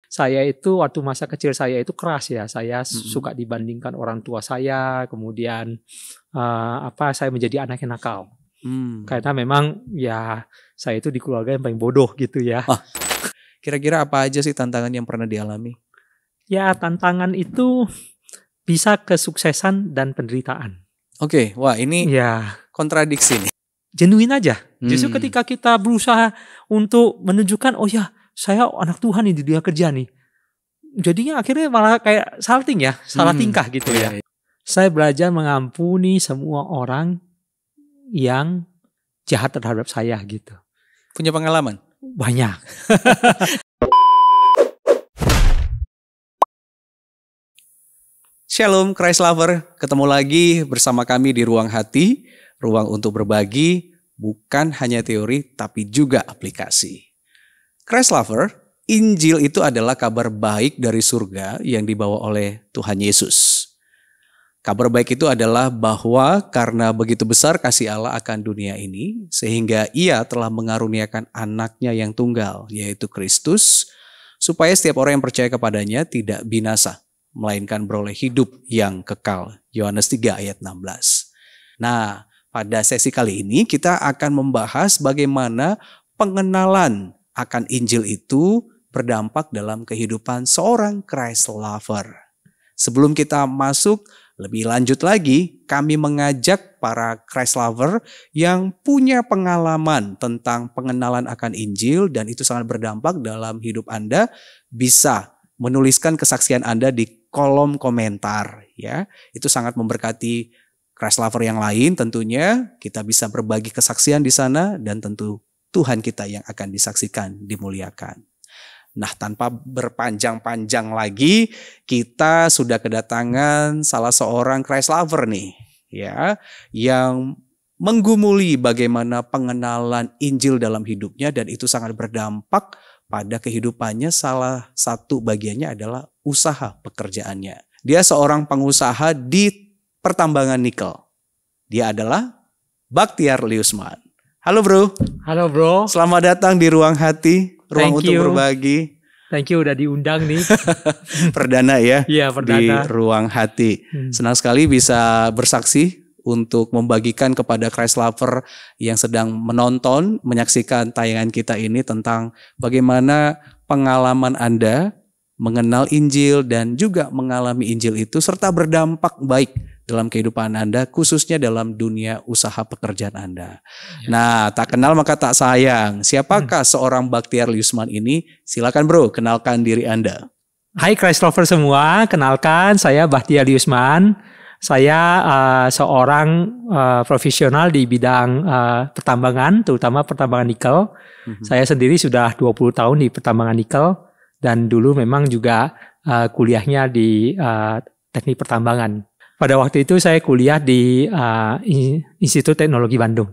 Saya itu waktu masa kecil saya itu keras ya. Saya suka dibandingkan orang tua saya. Kemudian saya menjadi anak yang nakal. Karena memang ya saya itu di keluarga yang paling bodoh gitu ya. Kira-kira apa aja sih tantangan yang pernah dialami? Ya tantangan itu bisa kesuksesan dan penderitaan. Oke, wah ini ya kontradiksi nih. Genuine aja. Justru ketika kita berusaha untuk menunjukkan, oh ya saya anak Tuhan nih di dunia kerja nih. Jadinya akhirnya malah kayak salting ya, salah tingkah gitu ya. Saya belajar mengampuni semua orang yang jahat terhadap saya gitu. Punya pengalaman? Banyak. Shalom Christ Lover, ketemu lagi bersama kami di Ruang Hati, ruang untuk berbagi, bukan hanya teori tapi juga aplikasi. Christ Lover, Injil itu adalah kabar baik dari surga yang dibawa oleh Tuhan Yesus. Kabar baik itu adalah bahwa karena begitu besar kasih Allah akan dunia ini, sehingga Ia telah mengaruniakan anaknya yang tunggal, yaitu Kristus, supaya setiap orang yang percaya kepadanya tidak binasa, melainkan beroleh hidup yang kekal. Yohanes 3 ayat 16. Nah, pada sesi kali ini kita akan membahas bagaimana pengenalan akan Injil itu berdampak dalam kehidupan seorang Christ lover. Sebelum kita masuk lebih lanjut lagi, kami mengajak para Christ lover yang punya pengalaman tentang pengenalan akan Injil dan itu sangat berdampak dalam hidup Anda, bisa menuliskan kesaksian Anda di kolom komentar ya. Itu sangat memberkati Christ lover yang lain tentunya. Kita bisa berbagi kesaksian di sana dan tentu Tuhan kita yang akan disaksikan, dimuliakan. Nah, tanpa berpanjang-panjang lagi, kita sudah kedatangan salah seorang Christ lover nih ya, yang menggumuli bagaimana pengenalan Injil dalam hidupnya dan itu sangat berdampak pada kehidupannya. Salah satu bagiannya adalah usaha pekerjaannya. Dia seorang pengusaha di pertambangan nikel. Dia adalah Bakhtiar Liusman. Halo bro. Halo bro. Selamat datang di Ruang Hati, ruang untuk berbagi. Thank you udah diundang nih. Perdana ya. Iya, perdana. Di Ruang Hati. Senang sekali bisa bersaksi untuk membagikan kepada Christ lover yang sedang menonton, menyaksikan tayangan kita ini tentang bagaimana pengalaman Anda mengenal Injil dan juga mengalami Injil itu serta berdampak baik dalam kehidupan Anda, khususnya dalam dunia usaha pekerjaan Anda. Ya. Nah, tak kenal maka tak sayang. Siapakah seorang Bakhtiar Liusman ini? Silakan bro, kenalkan diri Anda. Hai Christ lover semua, kenalkan saya Bakhtiar Liusman. Saya seorang profesional di bidang pertambangan, terutama pertambangan nikel. Saya sendiri sudah 20 tahun di pertambangan nikel dan dulu memang juga kuliahnya di teknik pertambangan. Pada waktu itu saya kuliah di Institut Teknologi Bandung.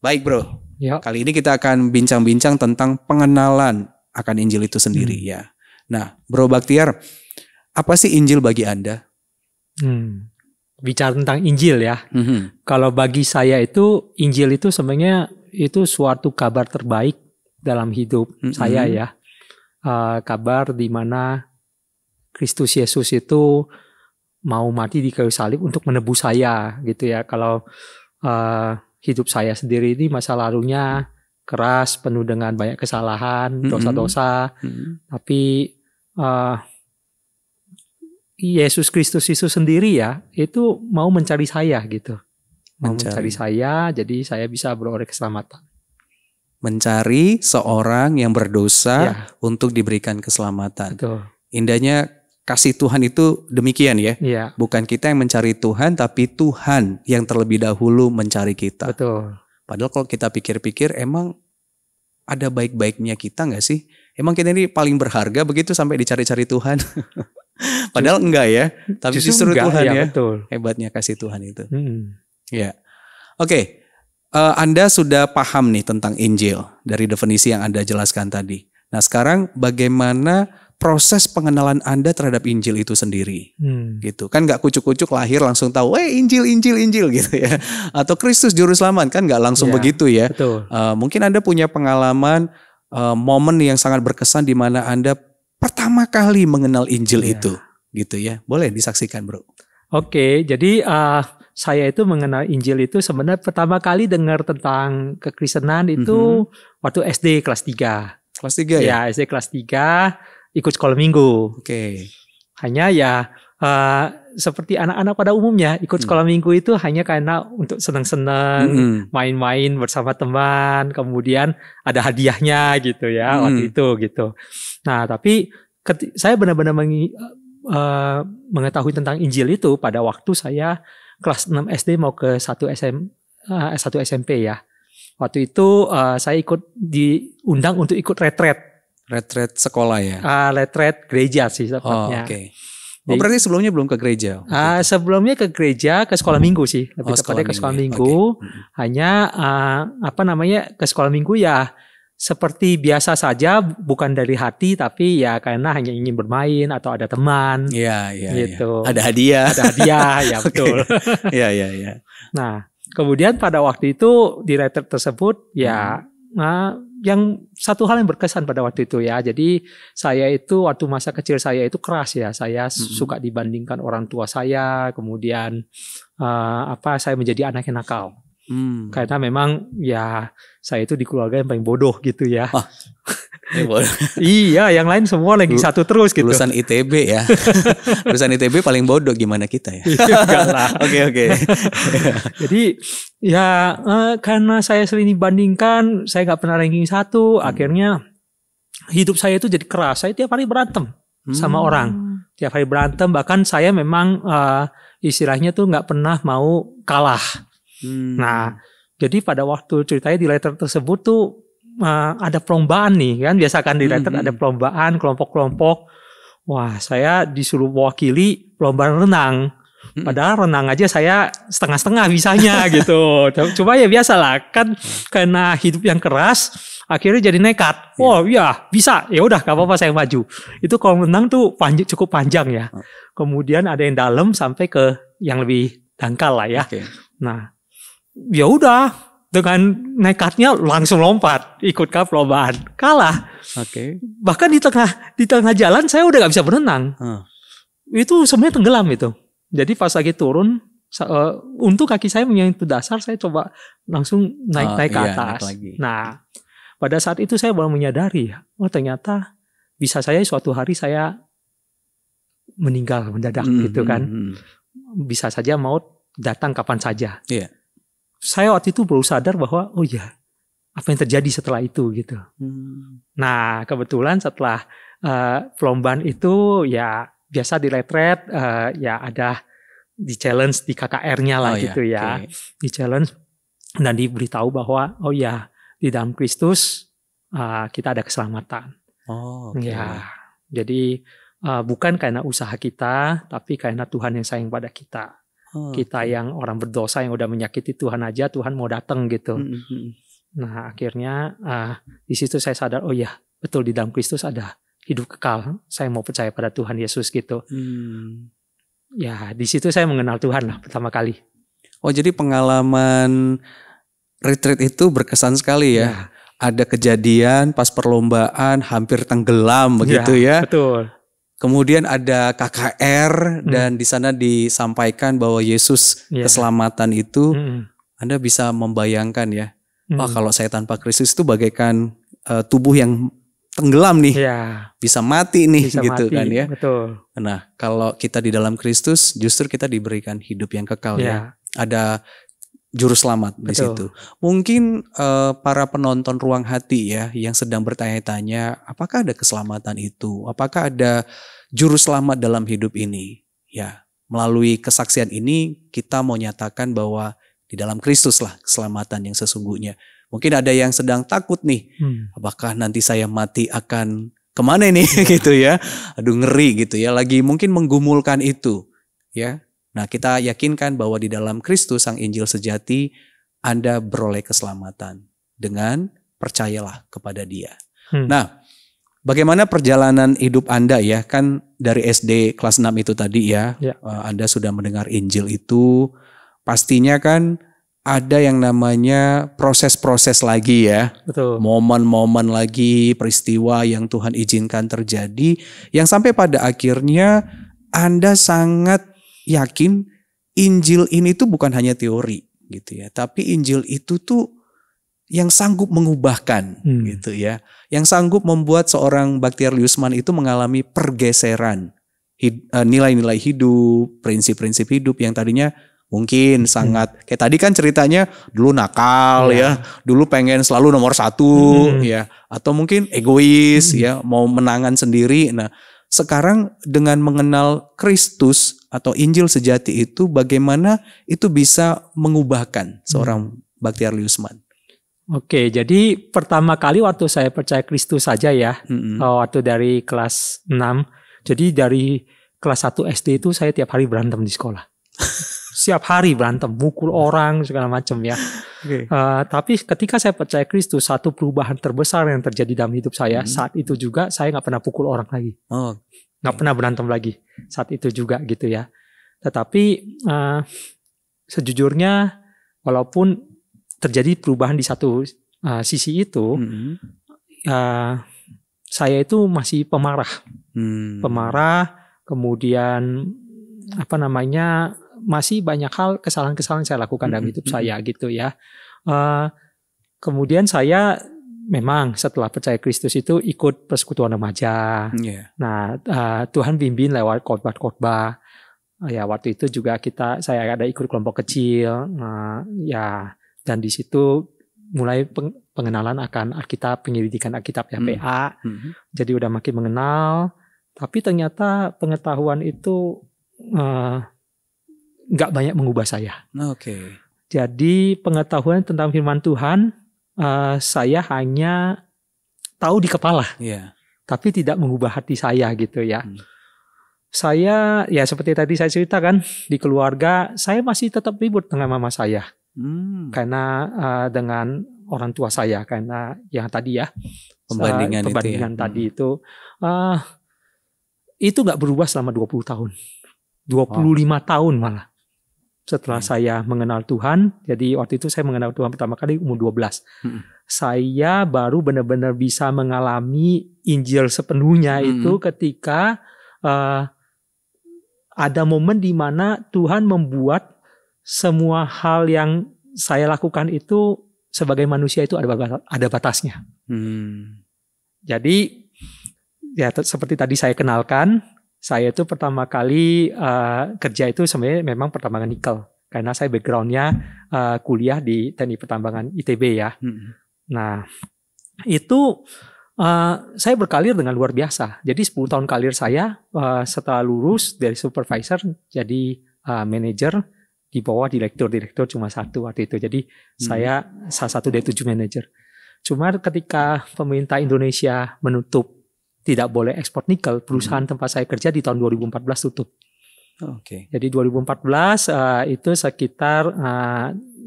Baik bro, Yo. Kali ini kita akan bincang-bincang tentang pengenalan akan Injil itu sendiri ya. Nah bro Bakhtiar, apa sih Injil bagi Anda? Bicara tentang Injil ya. Kalau bagi saya itu Injil itu sebenarnya itu suatu kabar terbaik dalam hidup saya ya. Kabar di mana Kristus Yesus itu mau mati di kayu salib untuk menebus saya gitu ya. Kalau hidup saya sendiri ini masa lalunya keras, penuh dengan banyak kesalahan, dosa-dosa. Tapi Yesus Kristus itu sendiri ya, itu mau mencari saya gitu. Mau mencari saya, jadi saya bisa beroleh keselamatan. Mencari seorang yang berdosa untuk diberikan keselamatan. Betul. Indahnya kasih Tuhan itu demikian ya. Bukan kita yang mencari Tuhan, tapi Tuhan yang terlebih dahulu mencari kita. Betul. Padahal kalau kita pikir-pikir emang ada baik-baiknya kita gak sih? Emang kita ini paling berharga begitu sampai dicari-cari Tuhan? Padahal enggak ya. Tapi justru enggak, Tuhan ya. Betul. Hebatnya kasih Tuhan itu. Ya. Oke. Anda sudah paham nih tentang Injil dari definisi yang Anda jelaskan tadi. Nah sekarang bagaimana proses pengenalan Anda terhadap Injil itu sendiri, gitu kan? Nggak kucuk-kucuk lahir langsung tahu, Injil gitu ya, atau Kristus Juru Selamat kan? Nggak langsung begitu ya. Betul. Mungkin Anda punya pengalaman momen yang sangat berkesan di mana Anda pertama kali mengenal Injil itu, gitu ya? Boleh disaksikan, Bro. Oke, jadi saya itu mengenal Injil itu sebenarnya pertama kali dengar tentang kekristenan itu waktu SD kelas 3. Kelas 3 ya? Ya, SD kelas 3 ikut sekolah minggu. Oke. Hanya ya seperti anak-anak pada umumnya ikut sekolah minggu itu hanya karena untuk senang-senang, main-main bersama teman, kemudian ada hadiahnya gitu ya waktu itu gitu. Nah, tapi saya benar-benar mengetahui tentang Injil itu pada waktu saya kelas 6 SD mau ke S1 SMP ya. Waktu itu saya diundang untuk ikut retret. Retret sekolah ya? Retret gereja sih tepatnya. Oke. Berarti sebelumnya belum ke gereja? Sebelumnya ke gereja, ke sekolah minggu sih. Lebih tepatnya ke sekolah minggu. Hanya ke sekolah minggu ya seperti biasa saja, bukan dari hati, tapi ya karena hanya ingin bermain atau ada teman. Iya. Gitu. Ada hadiah. Ada hadiah, ya betul. Iya. Nah, kemudian pada waktu itu di retret tersebut yang satu hal yang berkesan pada waktu itu ya. Jadi saya itu waktu masa kecil saya itu keras ya. Saya suka dibandingkan orang tua saya. Kemudian saya menjadi anak yang nakal. Karena memang ya saya itu di keluarga yang paling bodoh gitu ya. Iya, yang lain semua lagi satu terus gitu. Lulusan ITB ya. Lulusan ITB paling bodoh, gimana kita ya? Enggak lah. Oke. Jadi ya karena saya sering dibandingkan, saya nggak pernah ranking 1. Akhirnya hidup saya itu jadi keras. Saya tiap hari berantem sama orang. Tiap hari berantem. Bahkan saya memang istilahnya tuh nggak pernah mau kalah. Nah, jadi pada waktu ceritanya di letter tersebut tuh ada perlombaan nih kan, biasa kan di letter ada perlombaan kelompok-kelompok. Wah, saya disuruh mewakili perlombaan renang. Padahal renang aja saya setengah-setengah bisanya gitu. Coba ya biasalah kan, karena hidup yang keras akhirnya jadi nekat. Oh iya bisa, ya udah gak apa-apa saya maju. Itu kalau renang tuh cukup panjang ya. Kemudian ada yang dalam sampai ke yang lebih dangkal lah ya. Nah, ya udah. Dengan nekatnya langsung lompat ikut ke perlombaan, kalah. Bahkan di tengah jalan saya udah nggak bisa berenang. Itu sebenarnya tenggelam itu. Jadi pas lagi turun, untuk kaki saya menyentuh dasar, saya coba langsung naik ke atas. Nah, pada saat itu saya baru menyadari, ternyata bisa saya suatu hari saya meninggal mendadak gitu kan. Bisa saja maut datang kapan saja. Saya waktu itu baru sadar bahwa apa yang terjadi setelah itu gitu. Nah, kebetulan setelah perlombaan itu ya biasa di retret ya ada di challenge di KKR-nya lah gitu ya. Di challenge dan diberitahu bahwa di dalam Kristus kita ada keselamatan. Ya, jadi bukan karena usaha kita, tapi karena Tuhan yang sayang pada kita. Kita yang orang berdosa yang udah menyakiti Tuhan aja, Tuhan mau datang gitu. Nah, akhirnya di situ saya sadar, betul di dalam Kristus ada hidup kekal. Saya mau percaya pada Tuhan Yesus gitu. Ya, di situ saya mengenal Tuhan lah pertama kali. Jadi pengalaman retreat itu berkesan sekali ya. Ada kejadian pas perlombaan hampir tenggelam begitu ya. Betul. Kemudian ada KKR dan di sana disampaikan bahwa Yesus keselamatan itu. Anda bisa membayangkan ya. Kalau saya tanpa Kristus itu bagaikan tubuh yang tenggelam nih. Bisa mati nih gitu kan ya. Betul. Nah, kalau kita di dalam Kristus justru kita diberikan hidup yang kekal ya. Ada juru selamat di situ. Mungkin para penonton Ruang Hati ya yang sedang bertanya-tanya, apakah ada keselamatan itu? Apakah ada juru selamat dalam hidup ini? Ya, melalui kesaksian ini kita mau nyatakan bahwa di dalam Kristus lah keselamatan yang sesungguhnya. Mungkin ada yang sedang takut nih, apakah nanti saya mati akan kemana nih gitu ya? Aduh ngeri gitu ya. Lagi mungkin menggumulkan itu ya. Nah, kita yakinkan bahwa di dalam Kristus Sang Injil sejati Anda beroleh keselamatan dengan percayalah kepada Dia. Nah, bagaimana perjalanan hidup Anda ya? Kan dari SD kelas 6 itu tadi ya. Anda sudah mendengar Injil itu. Pastinya kan ada yang namanya proses-proses lagi ya. Betul. Momen-momen lagi, peristiwa yang Tuhan izinkan terjadi, yang sampai pada akhirnya Anda sangat yakin Injil ini tuh bukan hanya teori gitu ya, tapi Injil itu tuh yang sanggup mengubahkan gitu ya, yang sanggup membuat seorang Baktiar Liusman itu mengalami pergeseran nilai-nilai hidup, prinsip-prinsip hidup yang tadinya mungkin sangat kayak tadi kan ceritanya dulu nakal ya, dulu pengen selalu nomor 1 ya, atau mungkin egois ya, mau menangan sendiri. Nah, sekarang dengan mengenal Kristus atau Injil sejati itu, bagaimana itu bisa mengubahkan seorang Baktiar Liusman? Oke, jadi pertama kali waktu saya percaya Kristus saja ya, waktu dari kelas 6. Jadi dari kelas 1 SD itu saya tiap hari berantem di sekolah. Setiap hari berantem, mukul orang segala macam ya. Tapi ketika saya percaya Kristus, satu perubahan terbesar yang terjadi dalam hidup saya saat itu juga, saya nggak pernah pukul orang lagi, nggak pernah berantem lagi saat itu juga gitu ya. Tetapi sejujurnya walaupun terjadi perubahan di satu sisi itu, saya itu masih pemarah, kemudian masih banyak hal kesalahan-kesalahan saya lakukan dalam hidup saya gitu ya. Kemudian saya memang setelah percaya Kristus itu ikut persekutuan remaja. Nah, Tuhan bimbing lewat khotbah-khotbah. Ya, waktu itu juga saya ada ikut kelompok kecil. Ya, dan di situ mulai pengenalan akan Alkitab, penyelidikan Alkitab ya, PA. Jadi udah makin mengenal. Tapi ternyata pengetahuan itu nggak banyak mengubah saya. Jadi pengetahuan tentang firman Tuhan saya hanya tahu di kepala, tapi tidak mengubah hati saya gitu ya. Saya ya seperti tadi saya ceritakan, di keluarga saya masih tetap ribut dengan mama saya, karena dengan orang tua saya, karena yang tadi ya pembandingan tadi itu nggak berubah selama 20 tahun, 25 tahun malah. Setelah saya mengenal Tuhan, jadi waktu itu saya mengenal Tuhan pertama kali umur 12. Saya baru benar-benar bisa mengalami Injil sepenuhnya itu ketika ada momen di mana Tuhan membuat semua hal yang saya lakukan itu sebagai manusia itu ada batasnya. Jadi ya seperti tadi saya kenalkan, saya itu pertama kali kerja itu sebenarnya memang pertambangan nikel. Karena saya backgroundnya kuliah di Teknik Pertambangan ITB ya. Nah itu saya berkarir dengan luar biasa. Jadi 10 tahun karir saya setelah lulus dari supervisor jadi manajer, di bawah direktur cuma 1 waktu itu. Jadi saya salah satu dari 7 manajer. Cuma ketika pemerintah Indonesia menutup tidak boleh ekspor nikel, perusahaan tempat saya kerja di tahun 2014 tutup. Jadi 2014 itu sekitar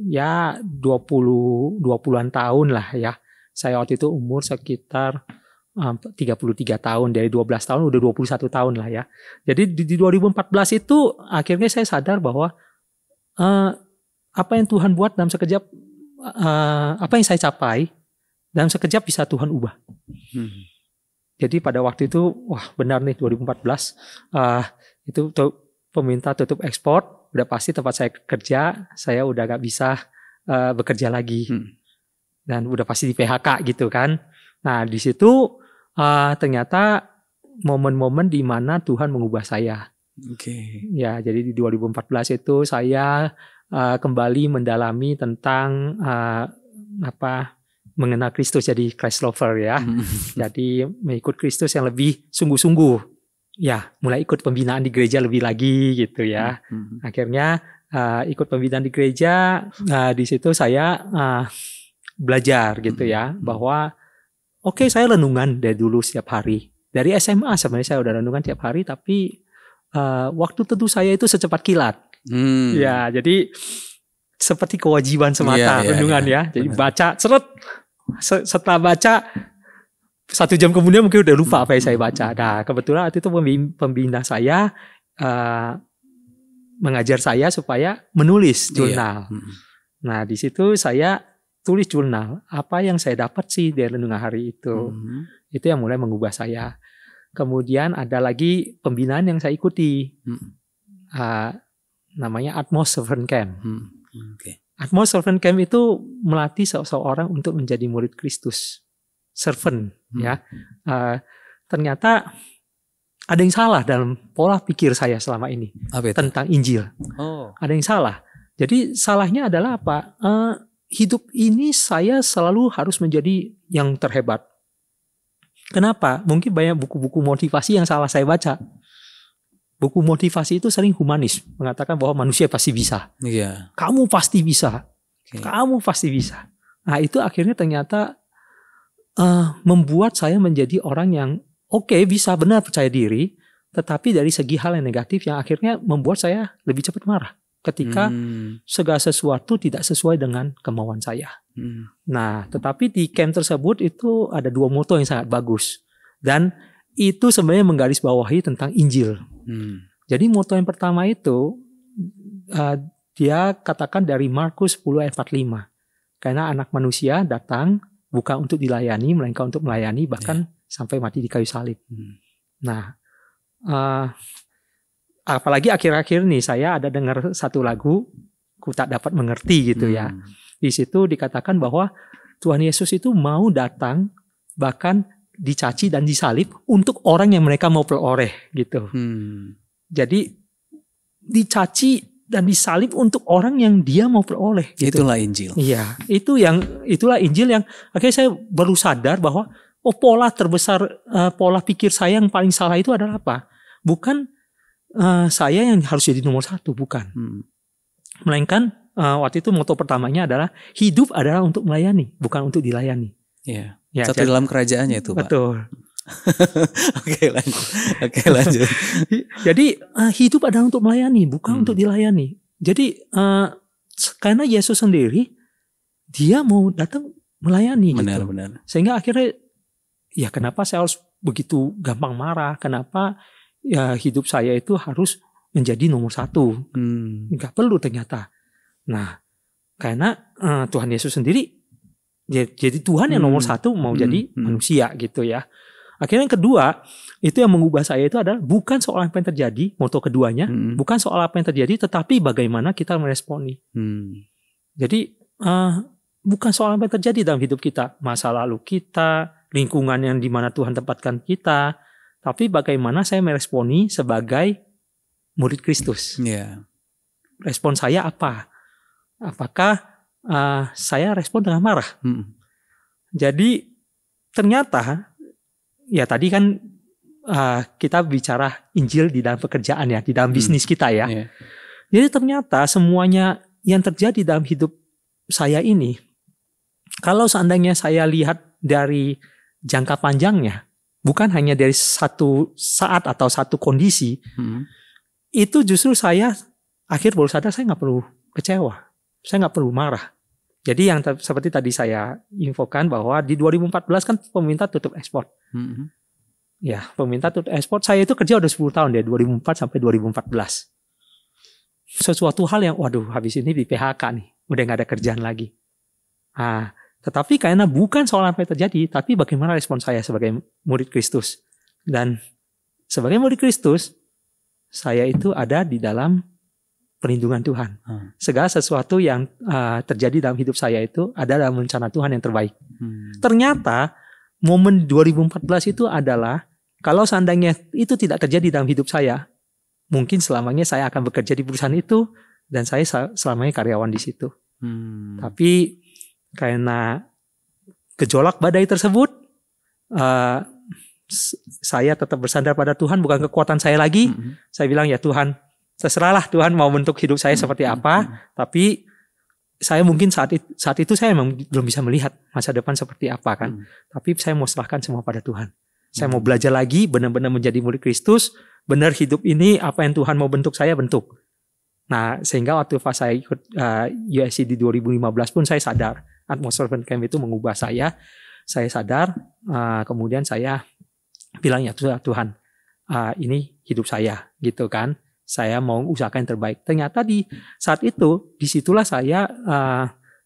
ya 20-an tahun lah ya. Saya waktu itu umur sekitar 33 tahun, dari 12 tahun udah 21 tahun lah ya. Jadi di 2014 itu akhirnya saya sadar bahwa apa yang Tuhan buat dalam sekejap, apa yang saya capai dalam sekejap bisa Tuhan ubah. Jadi pada waktu itu, wah benar nih 2014, itu pemerintah tutup ekspor, udah pasti tempat saya kerja, saya udah gak bisa bekerja lagi. Dan udah pasti di PHK gitu kan. Nah di situ ternyata momen-momen di mana Tuhan mengubah saya. Ya, jadi di 2014 itu saya kembali mendalami tentang mengenal Kristus, jadi Christ lover ya. Jadi mengikut Kristus yang lebih sungguh-sungguh. Ya, mulai ikut pembinaan di gereja lebih lagi gitu ya. Akhirnya ikut pembinaan di gereja, di situ saya belajar gitu ya, bahwa saya renungan dari dulu setiap hari. Dari SMA sebenarnya saya udah renungan tiap hari, tapi waktu teduh saya itu secepat kilat. Ya, jadi seperti kewajiban semata renungan ya. Jadi baca seret. Setelah baca 1 jam kemudian mungkin udah lupa apa yang saya baca. Nah kebetulan waktu itu pembina saya mengajar saya supaya menulis jurnal. Nah, di situ saya tulis jurnal apa yang saya dapat sih dari renungan hari itu. Itu yang mulai mengubah saya. Kemudian ada lagi pembinaan yang saya ikuti. Namanya Atmos Servant Camp. Atmos Servant Camp itu melatih seseorang untuk menjadi murid Kristus. Servant, ya. Ternyata ada yang salah dalam pola pikir saya selama ini tentang Injil. Ada yang salah. Jadi salahnya adalah apa? Hidup ini saya selalu harus menjadi yang terhebat. Kenapa? Mungkin banyak buku-buku motivasi yang salah saya baca. Buku motivasi itu sering humanis, mengatakan bahwa manusia pasti bisa. Kamu pasti bisa. Kamu pasti bisa. Nah, itu akhirnya ternyata membuat saya menjadi orang yang bisa, benar, percaya diri, tetapi dari segi hal yang negatif yang akhirnya membuat saya lebih cepat marah ketika segala sesuatu tidak sesuai dengan kemauan saya. Nah, tetapi di camp tersebut itu ada 2 moto yang sangat bagus, dan itu sebenarnya menggarisbawahi tentang Injil. Jadi moto yang pertama itu dia katakan dari Markus 10 ayat 45, karena anak manusia datang bukan untuk dilayani, melainkan untuk melayani, bahkan sampai mati di kayu salib. Nah, apalagi akhir-akhir nih saya ada dengar satu lagu, ku tak dapat mengerti gitu ya. Di situ dikatakan bahwa Tuhan Yesus itu mau datang bahkan dicaci dan disalib untuk orang yang mereka mau peroleh gitu. Jadi dicaci dan disalib untuk orang yang dia mau peroleh. Gitu. Itulah Injil. Iya, itulah Injil yang akhirnya saya baru sadar bahwa pola terbesar, pola pikir saya yang paling salah itu adalah apa? Bukan saya yang harus jadi nomor 1, bukan. Melainkan waktu itu moto pertamanya adalah hidup adalah untuk melayani, bukan untuk dilayani. Ya, satu dalam kerajaannya itu, Pak. Betul. Oke, lanjut. Jadi hidup adalah untuk melayani, bukan untuk dilayani. Jadi karena Yesus sendiri dia mau datang melayani. Benar. Sehingga akhirnya ya kenapa saya harus begitu gampang marah? Kenapa ya hidup saya itu harus menjadi nomor 1? Nggak perlu ternyata. Nah, karena Tuhan Yesus sendiri jadi Tuhan yang nomor 1 mau jadi manusia gitu ya. Akhirnya yang kedua, itu yang mengubah saya itu adalah bukan soal apa yang terjadi, moto keduanya, bukan soal apa yang terjadi, tetapi bagaimana kita meresponi. Jadi bukan soal apa yang terjadi dalam hidup kita, masa lalu kita, lingkungan yang dimana Tuhan tempatkan kita, tapi bagaimana saya meresponi sebagai murid Kristus. Respon saya apa? Apakah saya respon dengan marah? Jadi ternyata ya tadi kan kita bicara Injil di dalam pekerjaan ya, di dalam bisnis kita ya. Jadi ternyata semuanya yang terjadi dalam hidup saya ini, kalau seandainya saya lihat dari jangka panjangnya, bukan hanya dari satu saat atau satu kondisi, itu justru saya akhir baru sadar saya nggak perlu kecewa, saya nggak perlu marah. Jadi yang seperti tadi saya infokan bahwa di 2014 kan pemerintah tutup ekspor. Ya, pemerintah tutup ekspor. Saya itu kerja udah 10 tahun dari 2004 sampai 2014. Sesuatu hal yang waduh habis ini di PHK nih, udah nggak ada kerjaan lagi. Tetapi karena bukan soal apa yang terjadi, tapi bagaimana respon saya sebagai murid Kristus. Dan sebagai murid Kristus, saya itu ada di dalam perlindungan Tuhan. Segala sesuatu yang terjadi dalam hidup saya itu ada dalam rencana Tuhan yang terbaik. Ternyata momen 2014 itu adalah kalau seandainya itu tidak terjadi dalam hidup saya, mungkin selamanya saya akan bekerja di perusahaan itu dan saya selamanya karyawan di situ. Tapi karena gejolak badai tersebut, saya tetap bersandar pada Tuhan, bukan kekuatan saya lagi. Saya bilang ya Tuhan, terserahlah Tuhan mau bentuk hidup saya seperti apa, tapi saya mungkin saat itu saya memang belum bisa melihat masa depan seperti apa kan. Tapi saya mau serahkan semua pada Tuhan. Saya mau belajar lagi, benar-benar menjadi murid Kristus, benar hidup ini apa yang Tuhan mau bentuk saya bentuk. Nah, sehingga waktu pas saya ikut USC di 2015 pun saya sadar Atmos Servant Camp itu mengubah saya. Saya sadar, kemudian saya bilang ya Tuhan, ini hidup saya gitu kan. Saya mau usahakan yang terbaik. Ternyata di saat itu, disitulah saya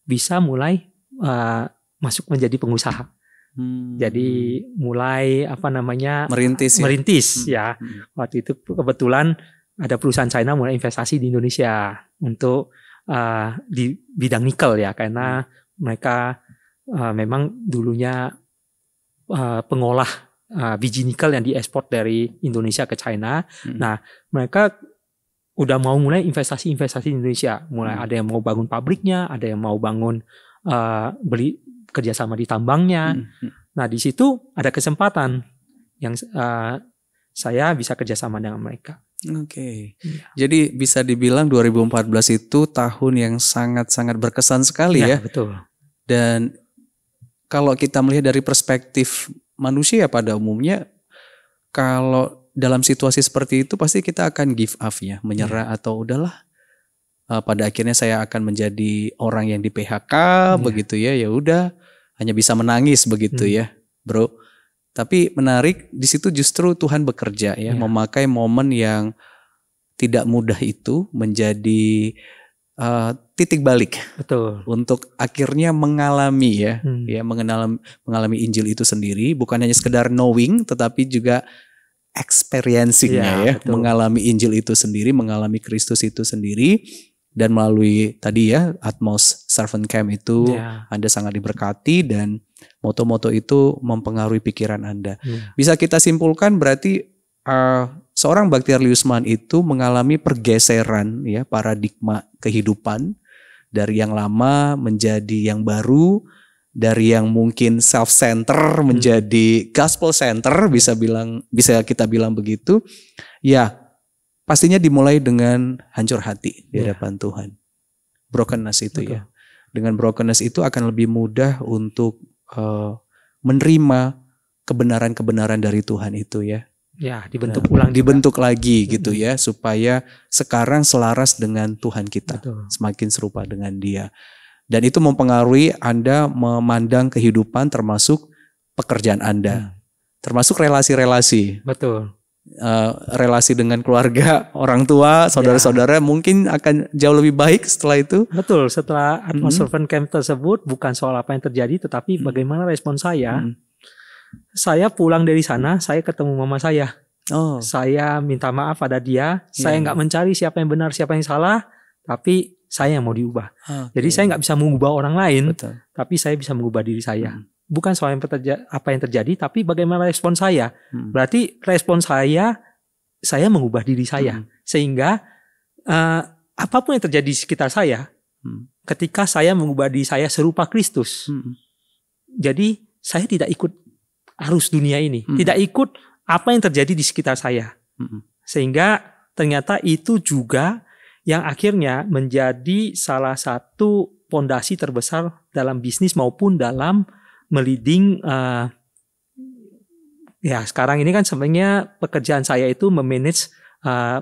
bisa mulai masuk menjadi pengusaha. Jadi mulai merintis ya. Waktu itu kebetulan ada perusahaan China mulai investasi di Indonesia untuk di bidang nikel ya, karena mereka memang dulunya pengolah biji nikel yang diekspor dari Indonesia ke China. Nah, mereka udah mau mulai investasi di Indonesia. Mulai ada yang mau bangun pabriknya, ada yang mau bangun beli kerjasama di tambangnya. Nah, di situ ada kesempatan yang saya bisa kerjasama dengan mereka. Oke. Jadi bisa dibilang 2014 itu tahun yang sangat-sangat berkesan sekali ya. Betul. Dan kalau kita melihat dari perspektif manusia pada umumnya, kalau dalam situasi seperti itu pasti kita akan give up ya, menyerah atau udahlah. Pada akhirnya saya akan menjadi orang yang di PHK begitu ya. Ya udah, hanya bisa menangis begitu ya, bro. Tapi menarik di situ justru Tuhan bekerja ya, memakai momen yang tidak mudah itu menjadi titik balik. Betul. Untuk akhirnya mengalami mengalami Injil itu sendiri, bukan hanya sekedar knowing tetapi juga experiencing-nya mengalami Injil itu sendiri, mengalami Kristus itu sendiri. Dan melalui tadi ya Atmos Servant Camp itu Anda sangat diberkati dan moto-moto itu mempengaruhi pikiran Anda. Bisa kita simpulkan berarti seorang Baktiar Liusman itu mengalami pergeseran ya paradigma kehidupan dari yang lama menjadi yang baru, dari yang mungkin self-center menjadi gospel center, bisa kita bilang begitu. Ya, pastinya dimulai dengan hancur hati di hadapan Tuhan. Brokenness itu ya. Dengan brokenness itu akan lebih mudah untuk menerima kebenaran-kebenaran dari Tuhan itu ya. Ya, dibentuk ulang. Dibentuk lagi gitu ya. Supaya sekarang selaras dengan Tuhan kita. Semakin serupa dengan Dia. Dan itu mempengaruhi Anda memandang kehidupan termasuk pekerjaan Anda. Termasuk relasi-relasi. Betul. Relasi dengan keluarga, orang tua, saudara-saudara mungkin akan jauh lebih baik setelah itu. Betul, setelah Atmos Servant Camp tersebut bukan soal apa yang terjadi tetapi bagaimana respon saya. Saya pulang dari sana, saya ketemu mama saya. Saya minta maaf pada dia, saya nggak mencari siapa yang benar, siapa yang salah, tapi saya yang mau diubah. Jadi saya nggak bisa mengubah orang lain, tapi saya bisa mengubah diri saya. Bukan soal apa yang terjadi, tapi bagaimana respon saya. Berarti respon saya mengubah diri saya. Sehingga apapun yang terjadi di sekitar saya, ketika saya mengubah diri saya serupa Kristus, jadi saya tidak ikut arus dunia ini, tidak ikut apa yang terjadi di sekitar saya. Sehingga ternyata itu juga yang akhirnya menjadi salah satu fondasi terbesar dalam bisnis maupun dalam meliding sekarang ini kan sebenarnya pekerjaan saya itu memanage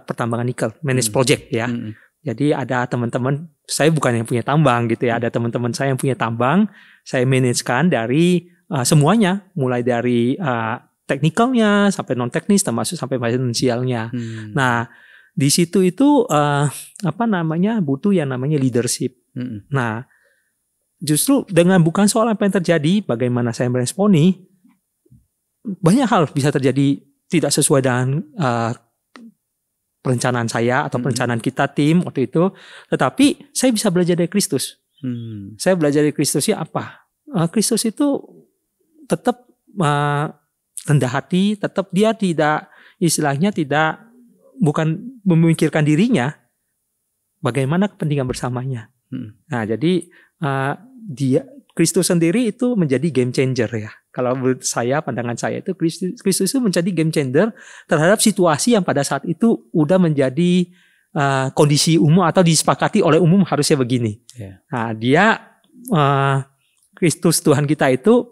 pertambangan nikel, manage project ya. Jadi ada teman-teman, saya bukan yang punya tambang gitu ya, ada teman-teman saya yang punya tambang, saya manajekan dari semuanya, mulai dari teknikalnya sampai non teknis termasuk sampai finansialnya. Nah, di situ itu butuh yang namanya leadership. Nah, justru dengan bukan soal apa yang terjadi, bagaimana saya meresponi, banyak hal bisa terjadi tidak sesuai dengan perencanaan saya atau perencanaan kita tim waktu itu. Tetapi saya bisa belajar dari Kristus. Saya belajar dari Kristusnya apa? Kristus itu tetap rendah hati, tetap dia bukan memikirkan dirinya, bagaimana kepentingan bersamanya. Nah, jadi Kristus sendiri itu menjadi game changer ya. Kalau menurut saya, pandangan saya itu Kristus itu menjadi game changer terhadap situasi yang pada saat itu udah menjadi kondisi umum atau disepakati oleh umum harusnya begini. Nah, Kristus Tuhan kita itu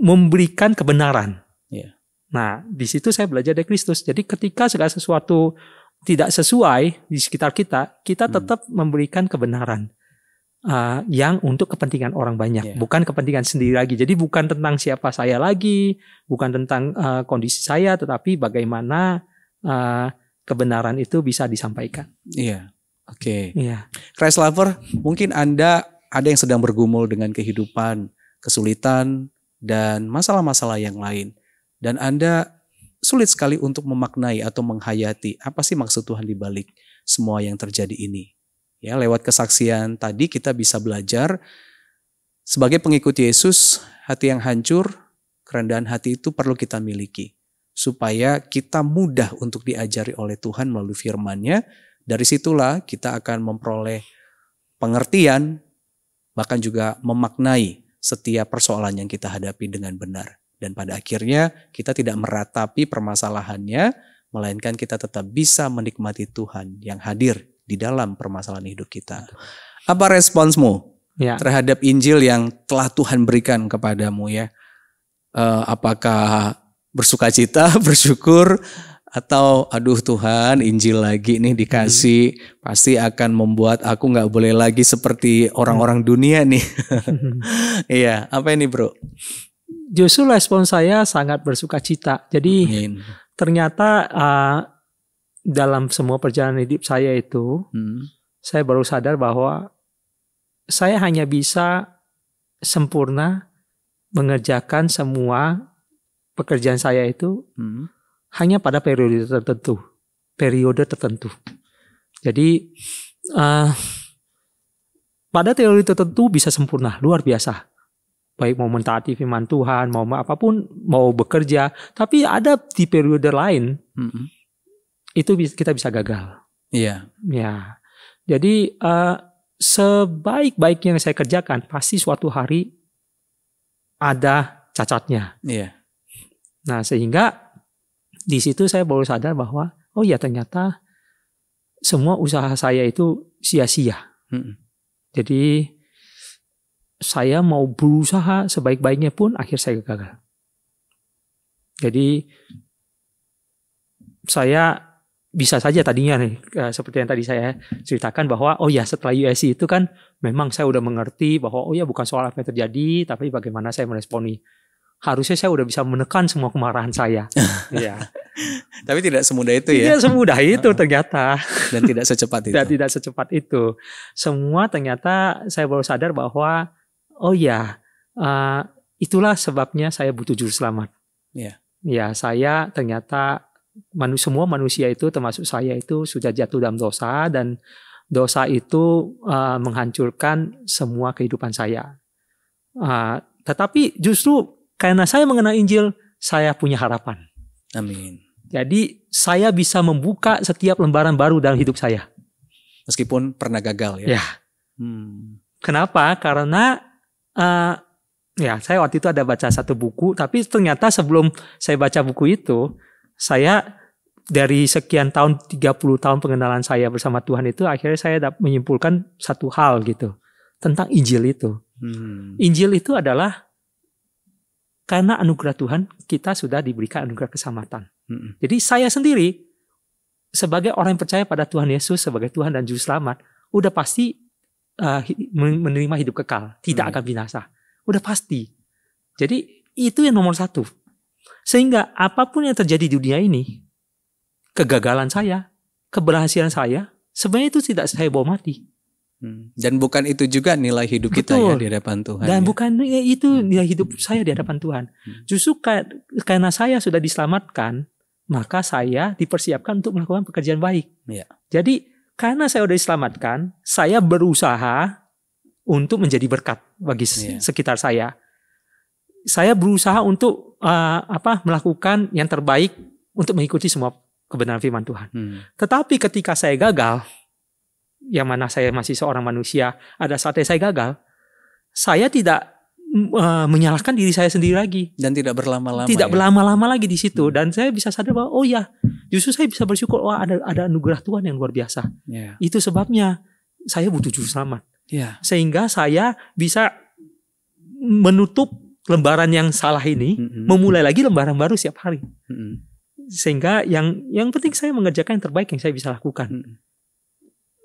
memberikan kebenaran. Nah, di situ saya belajar dari Kristus. Jadi ketika segala sesuatu tidak sesuai di sekitar kita, kita tetap memberikan kebenaran. Yang untuk kepentingan orang banyak, bukan kepentingan sendiri lagi. Jadi bukan tentang siapa saya lagi, bukan tentang kondisi saya, tetapi bagaimana kebenaran itu bisa disampaikan. Iya. Oke. Iya. Christ lover, mungkin Anda ada yang sedang bergumul dengan kehidupan, kesulitan, dan masalah-masalah yang lain. Dan Anda sulit sekali untuk memaknai atau menghayati apa sih maksud Tuhan di balik semua yang terjadi ini. Ya, lewat kesaksian tadi kita bisa belajar sebagai pengikut Yesus, hati yang hancur, kerendahan hati itu perlu kita miliki. Supaya kita mudah untuk diajari oleh Tuhan melalui firman-Nya. Dari situlah kita akan memperoleh pengertian, bahkan juga memaknai setiap persoalan yang kita hadapi dengan benar. Dan pada akhirnya kita tidak meratapi permasalahannya, melainkan kita tetap bisa menikmati Tuhan yang hadir di dalam permasalahan hidup kita. Apa responsmu terhadap Injil yang telah Tuhan berikan kepadamu ya? Apakah bersukacita, bersyukur, atau aduh Tuhan Injil lagi nih dikasih, pasti akan membuat aku gak boleh lagi seperti orang-orang dunia nih. Iya, apa ini bro? Justru respon saya sangat bersukacita. Jadi ternyata dalam semua perjalanan hidup saya itu, saya baru sadar bahwa saya hanya bisa sempurna mengerjakan semua pekerjaan saya itu hanya pada periode tertentu. Jadi pada teori tertentu bisa sempurna, luar biasa. Baik mau mentaati firman Tuhan, mau apapun, mau bekerja. Tapi ada di periode lain, itu kita bisa gagal. Iya. Ya. Jadi sebaik-baiknya yang saya kerjakan, pasti suatu hari ada cacatnya. Iya. Nah sehingga di situ saya baru sadar bahwa oh ya ternyata semua usaha saya itu sia-sia. Jadi saya mau berusaha sebaik-baiknya pun akhir saya gagal. Jadi saya bisa saja tadinya nih seperti yang tadi saya ceritakan bahwa oh ya setelah USC itu kan memang saya udah mengerti bahwa oh ya bukan soal apa yang terjadi tapi bagaimana saya meresponi. Harusnya saya udah bisa menekan semua kemarahan saya. Ya. Tapi tidak semudah itu ya. Tidak semudah itu ternyata. Dan tidak secepat itu. Dan tidak secepat itu. Semua ternyata saya baru sadar bahwa oh ya itulah sebabnya saya butuh juru selamat. Ya. Ya saya ternyata semua manusia itu termasuk saya itu sudah jatuh dalam dosa. Dan dosa itu menghancurkan semua kehidupan saya. Tetapi justru karena saya mengenal Injil, saya punya harapan. Amin. Jadi saya bisa membuka setiap lembaran baru dalam hidup saya. Meskipun pernah gagal ya. Ya. Kenapa? Karena ya saya waktu itu ada baca satu buku, tapi ternyata sebelum saya baca buku itu, saya dari sekian tahun, 30 tahun pengenalan saya bersama Tuhan itu, akhirnya saya menyimpulkan satu hal gitu tentang Injil itu. Injil itu adalah karena anugerah Tuhan, kita sudah diberikan anugerah keselamatan. Jadi saya sendiri, sebagai orang yang percaya pada Tuhan Yesus sebagai Tuhan dan Juru Selamat, udah pasti menerima hidup kekal. Tidak akan binasa. Udah pasti. Jadi itu yang nomor satu. Sehingga apapun yang terjadi di dunia ini, kegagalan saya, keberhasilan saya, sebenarnya itu tidak saya bawa mati. Dan bukan itu juga nilai hidup kita ya di hadapan Tuhan. Dan ya? bukan itu nilai hidup saya di hadapan Tuhan. Justru karena saya sudah diselamatkan, maka saya dipersiapkan untuk melakukan pekerjaan baik. Ya. Jadi karena saya sudah diselamatkan, saya berusaha untuk menjadi berkat bagi sekitar saya. Saya berusaha untuk melakukan yang terbaik untuk mengikuti semua kebenaran firman Tuhan. Tetapi ketika saya gagal, yang mana saya masih seorang manusia, ada saatnya saya gagal, saya tidak menyalahkan diri saya sendiri lagi. Dan tidak berlama-lama. Tidak berlama-lama lagi di situ. Dan saya bisa sadar bahwa oh ya, justru saya bisa bersyukur, ada anugerah Tuhan yang luar biasa. Yeah. Itu sebabnya saya butuh juru selamat. Yeah. Sehingga saya bisa menutup lembaran yang salah ini, memulai lagi lembaran baru setiap hari. Sehingga yang penting saya mengerjakan yang terbaik yang saya bisa lakukan.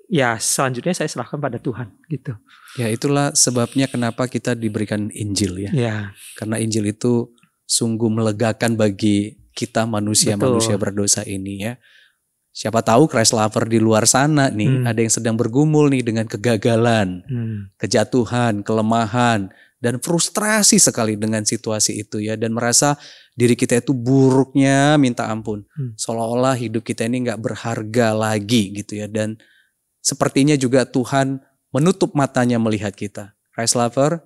Ya selanjutnya saya serahkan pada Tuhan gitu. Ya itulah sebabnya kenapa kita diberikan Injil ya. Karena Injil itu sungguh melegakan bagi kita manusia-manusia berdosa ini ya. Siapa tahu Christ lover di luar sana nih, ada yang sedang bergumul nih dengan kegagalan, kejatuhan, kelemahan, dan frustrasi sekali dengan situasi itu ya. Dan merasa diri kita itu buruknya minta ampun. Seolah-olah hidup kita ini gak berharga lagi gitu ya. Dan sepertinya juga Tuhan menutup matanya melihat kita. Christ lover,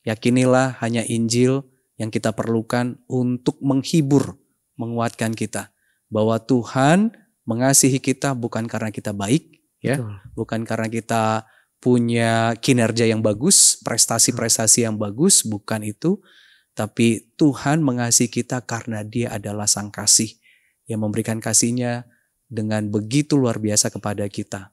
yakinilah hanya Injil yang kita perlukan untuk menghibur, menguatkan kita. Bahwa Tuhan mengasihi kita bukan karena kita baik, ya, bukan karena kita punya kinerja yang bagus, prestasi-prestasi yang bagus, bukan itu. Tapi Tuhan mengasihi kita karena Dia adalah Sang Kasih yang memberikan kasih-Nya dengan begitu luar biasa kepada kita.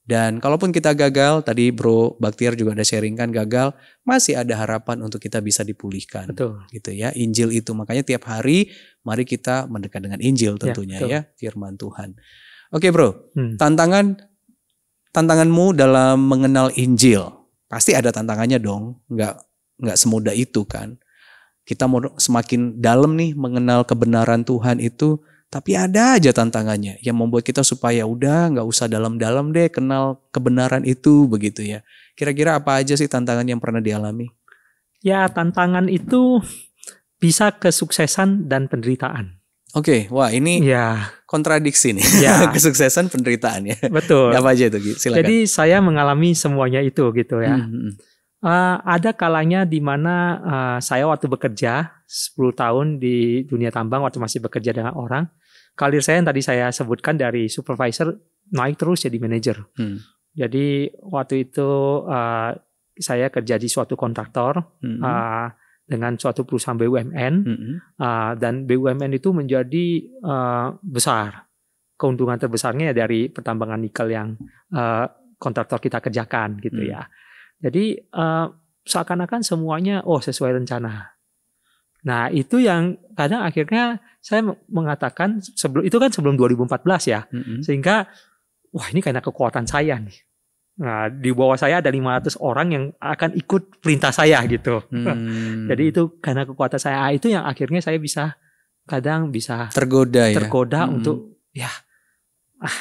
Dan kalaupun kita gagal, tadi Bro Baktiar juga ada sharingkan gagal, masih ada harapan untuk kita bisa dipulihkan. Betul. Gitu ya, Injil itu. Makanya tiap hari mari kita mendekat dengan Injil tentunya ya, firman Tuhan. Oke Bro, tantanganmu dalam mengenal Injil. Pasti ada tantangannya dong, nggak semudah itu kan. Kita mau semakin dalam nih mengenal kebenaran Tuhan itu, tapi ada aja tantangannya yang membuat kita supaya udah nggak usah dalam-dalam deh kenal kebenaran itu begitu ya. Kira-kira apa aja sih tantangan yang pernah dialami? Ya, tantangan itu bisa kesuksesan dan penderitaan. Oke, wah ini kontradiksi nih. Ya. Kesuksesan, penderitaan ya. Betul. Apa aja itu? Silakan. Jadi saya mengalami semuanya itu gitu ya. Ada kalanya di mana saya waktu bekerja 10 tahun di dunia tambang, waktu masih bekerja dengan orang, karir saya yang tadi saya sebutkan dari supervisor naik terus jadi manajer. Jadi waktu itu saya kerja di suatu kontraktor dengan suatu perusahaan BUMN, dan BUMN itu menjadi besar. Keuntungan terbesarnya dari pertambangan nikel yang kontraktor kita kerjakan gitu ya. Jadi seakan-akan semuanya sesuai rencana. Nah itu yang kadang akhirnya saya mengatakan sebelum 2014 ya, sehingga wah ini karena kekuatan saya nih. Nah di bawah saya ada 500 orang yang akan ikut perintah saya gitu. Jadi itu karena kekuatan saya, itu yang akhirnya saya kadang bisa tergoda untuk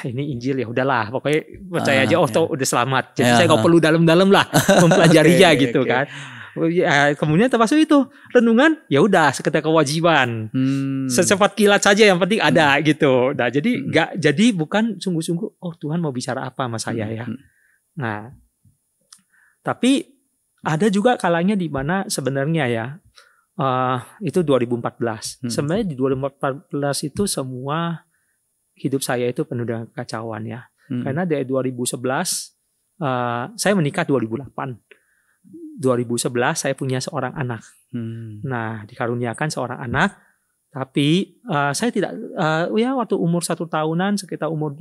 ini Injil ya udahlah, pokoknya percaya aja udah selamat. Jadi saya nggak perlu dalam-dalam lah mempelajarinya gitu kan. Ya, kemudian termasuk itu renungan ya udah sekedar kewajiban, secepat kilat saja yang penting ada gitu. Nah jadi bukan sungguh-sungguh Tuhan mau bicara apa sama saya ya. Nah tapi ada juga kalanya di mana sebenarnya ya itu 2014. Sebenarnya di 2014 itu semua hidup saya itu penuh dengan kekacauan ya. Karena dari 2011 saya menikah 2008. 2011 saya punya seorang anak. Nah, dikaruniakan seorang anak, tapi saya tidak waktu umur 1 tahunan, sekitar umur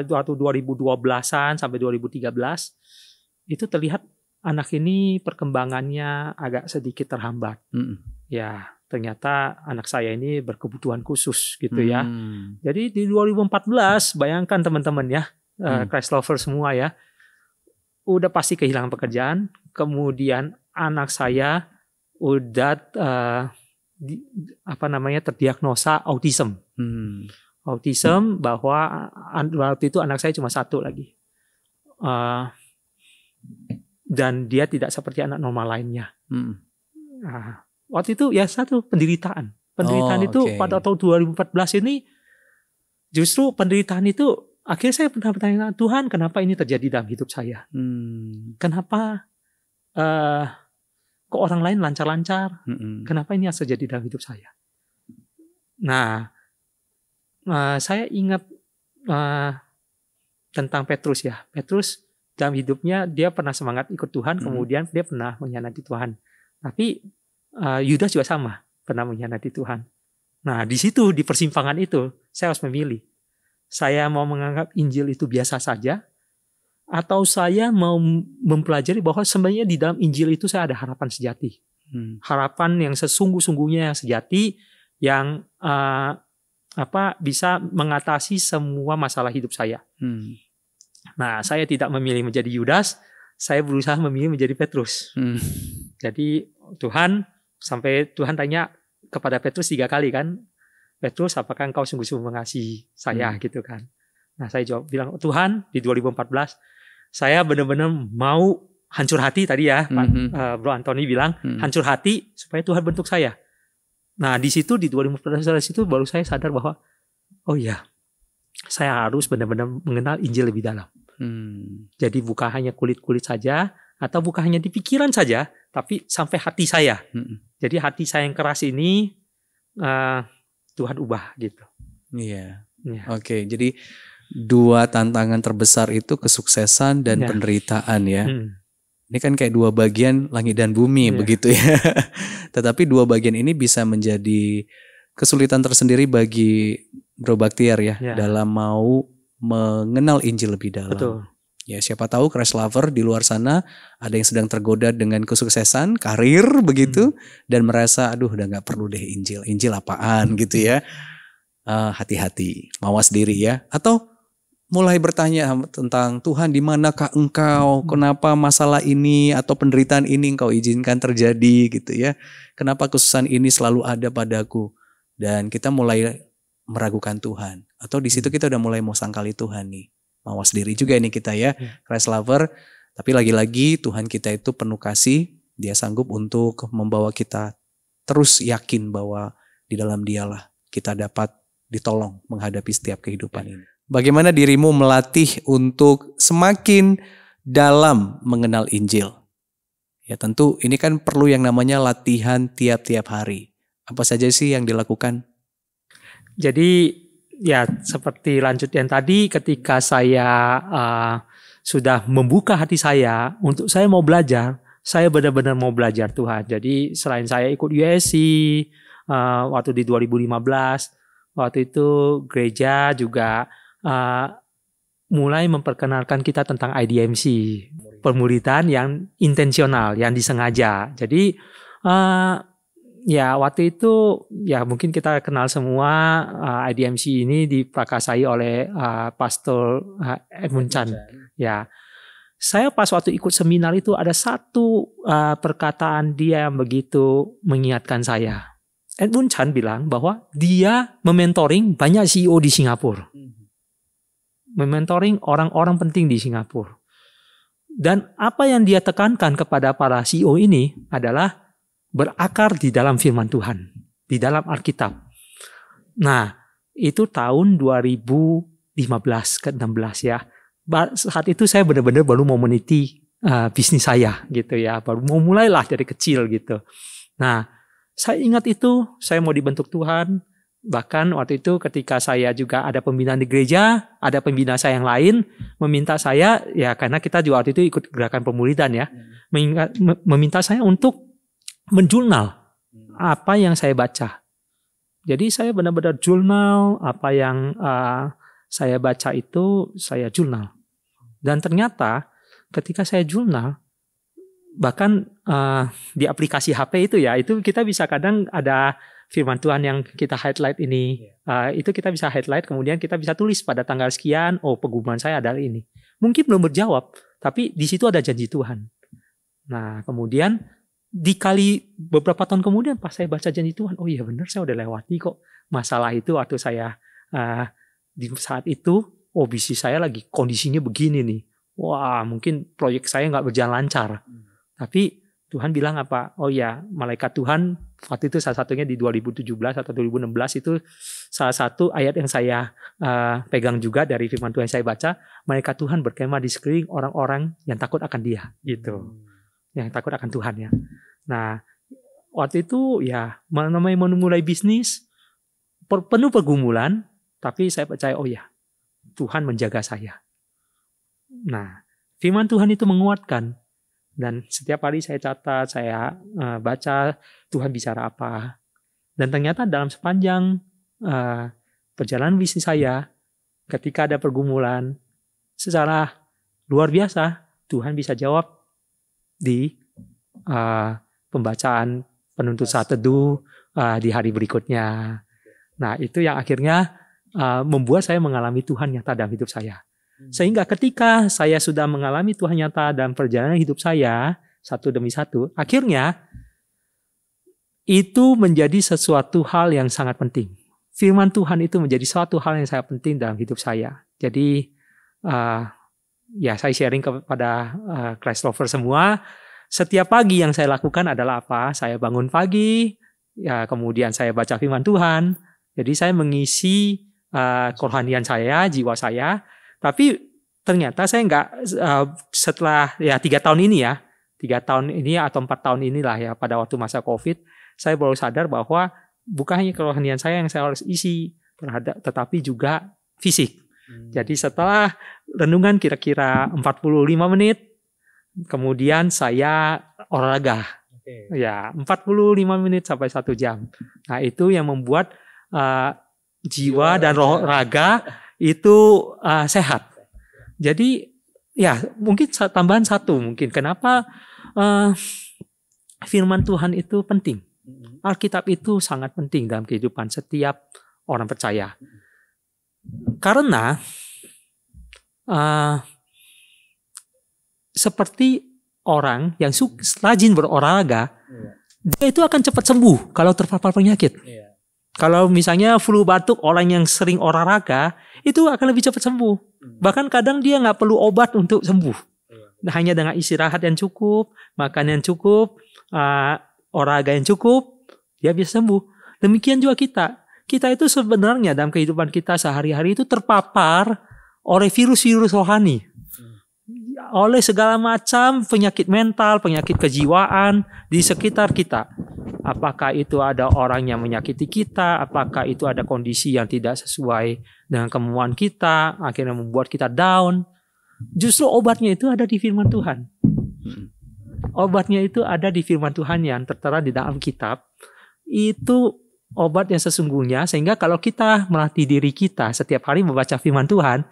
waktu 2012-an sampai 2013 itu terlihat anak ini perkembangannya agak sedikit terhambat. Ya, ternyata anak saya ini berkebutuhan khusus gitu ya. Jadi di 2014 bayangkan teman-teman ya, Christ lover semua ya, udah pasti kehilangan pekerjaan, kemudian anak saya udah terdiagnosa autism. Autism, bahwa waktu itu anak saya cuma 1 lagi. Dan dia tidak seperti anak normal lainnya. Waktu itu ya penderitaan. Itu pada tahun 2014 ini, justru penderitaan itu akhirnya saya pernah bertanya, Tuhan kenapa ini terjadi dalam hidup saya? Kenapa kok orang lain lancar-lancar? Kenapa ini harus terjadi dalam hidup saya? Nah, saya ingat tentang Petrus ya. Petrus dalam hidupnya dia pernah semangat ikut Tuhan, kemudian dia pernah mengkhianati Tuhan. Tapi Yudas juga sama, pernah mengkhianati Tuhan. Nah, di situ, di persimpangan itu, saya harus memilih. Saya mau menganggap Injil itu biasa saja, atau saya mau mempelajari bahwa sebenarnya di dalam Injil itu saya ada harapan sejati. Harapan yang sesungguh-sungguhnya yang sejati, yang bisa mengatasi semua masalah hidup saya. Nah, saya tidak memilih menjadi Yudas, saya berusaha memilih menjadi Petrus. Jadi sampai Tuhan tanya kepada Petrus 3 kali kan, Petrus apakah engkau sungguh-sungguh mengasihi saya gitu kan. Nah saya jawab bilang, Tuhan di 2014 saya benar-benar mau hancur hati tadi ya, Bro Anthony bilang hancur hati supaya Tuhan bentuk saya. Nah di situ di 2014 itu baru saya sadar bahwa oh ya, saya harus benar-benar mengenal Injil lebih dalam. Jadi bukan hanya kulit-kulit saja, atau bukan hanya di pikiran saja, tapi sampai hati saya. Jadi hati saya yang keras ini Tuhan ubah gitu. Iya. Oke, jadi 2 tantangan terbesar itu kesuksesan dan penderitaan ya. Ini kan kayak 2 bagian langit dan bumi begitu ya. Tetapi 2 bagian ini bisa menjadi kesulitan tersendiri bagi Bro Baktiar ya, dalam mau mengenal Injil lebih dalam. Betul. Ya siapa tahu Christ lover di luar sana ada yang sedang tergoda dengan kesuksesan, karir begitu, dan merasa aduh udah gak perlu deh Injil. Injil apaan gitu ya. Hati-hati, mawas diri ya. Atau mulai bertanya tentang Tuhan di manakah engkau, kenapa masalah ini atau penderitaan ini engkau izinkan terjadi gitu ya. Kenapa kesusahan ini selalu ada padaku. Dan kita mulai meragukan Tuhan. Atau di situ kita udah mulai mau sangkali Tuhan nih. Mawas diri juga ini kita ya, Christ lover. Tapi lagi-lagi Tuhan kita itu penuh kasih. Dia sanggup untuk membawa kita terus yakin bahwa di dalam Dialah kita dapat ditolong menghadapi setiap kehidupan ini. Bagaimana dirimu melatih untuk semakin dalam mengenal Injil? Ya tentu ini kan perlu yang namanya latihan tiap-tiap hari. Apa saja sih yang dilakukan? Jadi ya seperti lanjut yang tadi, ketika saya sudah membuka hati saya untuk saya mau belajar, saya benar-benar mau belajar Tuhan. Jadi selain saya ikut USC waktu di 2015, waktu itu gereja juga mulai memperkenalkan kita tentang IDMC, pemuridan yang intensional, yang disengaja. Jadi ya waktu itu ya mungkin kita kenal semua, IDMC ini diprakasai oleh Pastor Edmund Chan. Ya, saya pas waktu ikut seminar itu ada satu perkataan dia yang begitu mengingatkan saya. Edmund Chan bilang bahwa dia mementoring banyak CEO di Singapura. Mementoring orang-orang penting di Singapura. Dan apa yang dia tekankan kepada para CEO ini adalah berakar di dalam firman Tuhan. Di dalam Alkitab. Nah, itu tahun 2015 ke 16 ya. Saat itu saya benar-benar baru mau meniti bisnis saya gitu ya. Baru mau mulailah dari kecil gitu. Nah, saya ingat itu, saya mau dibentuk Tuhan. Bahkan waktu itu ketika saya juga ada pembinaan di gereja, ada pembina saya yang lain meminta saya, ya karena kita juga waktu itu ikut gerakan pemuridan ya, meminta saya untuk menjurnal apa yang saya baca. Jadi saya benar-benar jurnal apa yang saya baca itu, saya jurnal. Dan ternyata ketika saya jurnal, bahkan di aplikasi HP itu ya, itu kita bisa kadang ada firman Tuhan yang kita highlight ini. Itu kita bisa highlight, kemudian kita bisa tulis pada tanggal sekian, oh pengumuman saya adalah ini. Mungkin belum berjawab, tapi di situ ada janji Tuhan. Nah kemudian dikali beberapa tahun kemudian pas saya baca janji Tuhan, oh iya benar saya udah lewati kok masalah itu waktu saya di saat itu, oh bisnis saya lagi kondisinya begini nih. Wah mungkin proyek saya nggak berjalan lancar. Tapi Tuhan bilang apa? Oh ya, malaikat Tuhan waktu itu salah satunya di 2017 atau 2016 itu salah satu ayat yang saya pegang juga dari firman Tuhan yang saya baca. Malaikat Tuhan berkemah di sekeliling orang-orang yang takut akan Dia, gitu. Yang takut akan Tuhan ya. Nah, waktu itu ya namanya memulai bisnis penuh pergumulan, tapi saya percaya oh ya, Tuhan menjaga saya. Nah, firman Tuhan itu menguatkan. Dan setiap hari saya catat, saya baca Tuhan bicara apa. Dan ternyata dalam sepanjang perjalanan bisnis saya, ketika ada pergumulan, secara luar biasa Tuhan bisa jawab di pembacaan penuntut saat teduh di hari berikutnya. Nah itu yang akhirnya membuat saya mengalami Tuhan nyata dalam hidup saya. Sehingga ketika saya sudah mengalami Tuhan nyata dalam perjalanan hidup saya, satu demi satu, akhirnya itu menjadi sesuatu hal yang sangat penting. Firman Tuhan itu menjadi suatu hal yang sangat penting dalam hidup saya. Jadi ya saya sharing kepada Christ lover semua. Setiap pagi yang saya lakukan adalah apa? Saya bangun pagi, ya kemudian saya baca firman Tuhan. Jadi saya mengisi kerohanian saya, jiwa saya. Tapi ternyata saya nggak setelah ya 3 tahun ini ya, 3 tahun ini atau 4 tahun inilah ya, pada waktu masa COVID, saya baru sadar bahwa bukan hanya kerohanian saya yang saya harus isi, tetapi juga fisik. Jadi setelah renungan kira-kira 45 menit, kemudian saya olahraga. Ya, 45 menit sampai 1 jam. Nah, itu yang membuat jiwa dan roh raga itu sehat. Jadi ya mungkin tambahan satu mungkin kenapa firman Tuhan itu penting. Alkitab itu sangat penting dalam kehidupan setiap orang percaya. Karena seperti orang yang rajin berolahraga, dia itu akan cepat sembuh kalau terpapar penyakit. Kalau misalnya flu batuk, orang yang sering olahraga itu akan lebih cepat sembuh. Bahkan kadang dia nggak perlu obat untuk sembuh. Hanya dengan istirahat yang cukup, makan yang cukup, olahraga yang cukup, dia bisa sembuh. Demikian juga kita. Kita itu sebenarnya dalam kehidupan kita sehari-hari itu terpapar oleh virus-virus rohani. Oleh segala macam penyakit mental, penyakit kejiwaan di sekitar kita. Apakah itu ada orang yang menyakiti kita, apakah itu ada kondisi yang tidak sesuai dengan kemauan kita, akhirnya membuat kita down. Justru obatnya itu ada di firman Tuhan. Obatnya itu ada di firman Tuhan yang tertera di dalam kitab. Itu obat yang sesungguhnya, sehingga kalau kita melatih diri kita setiap hari membaca firman Tuhan,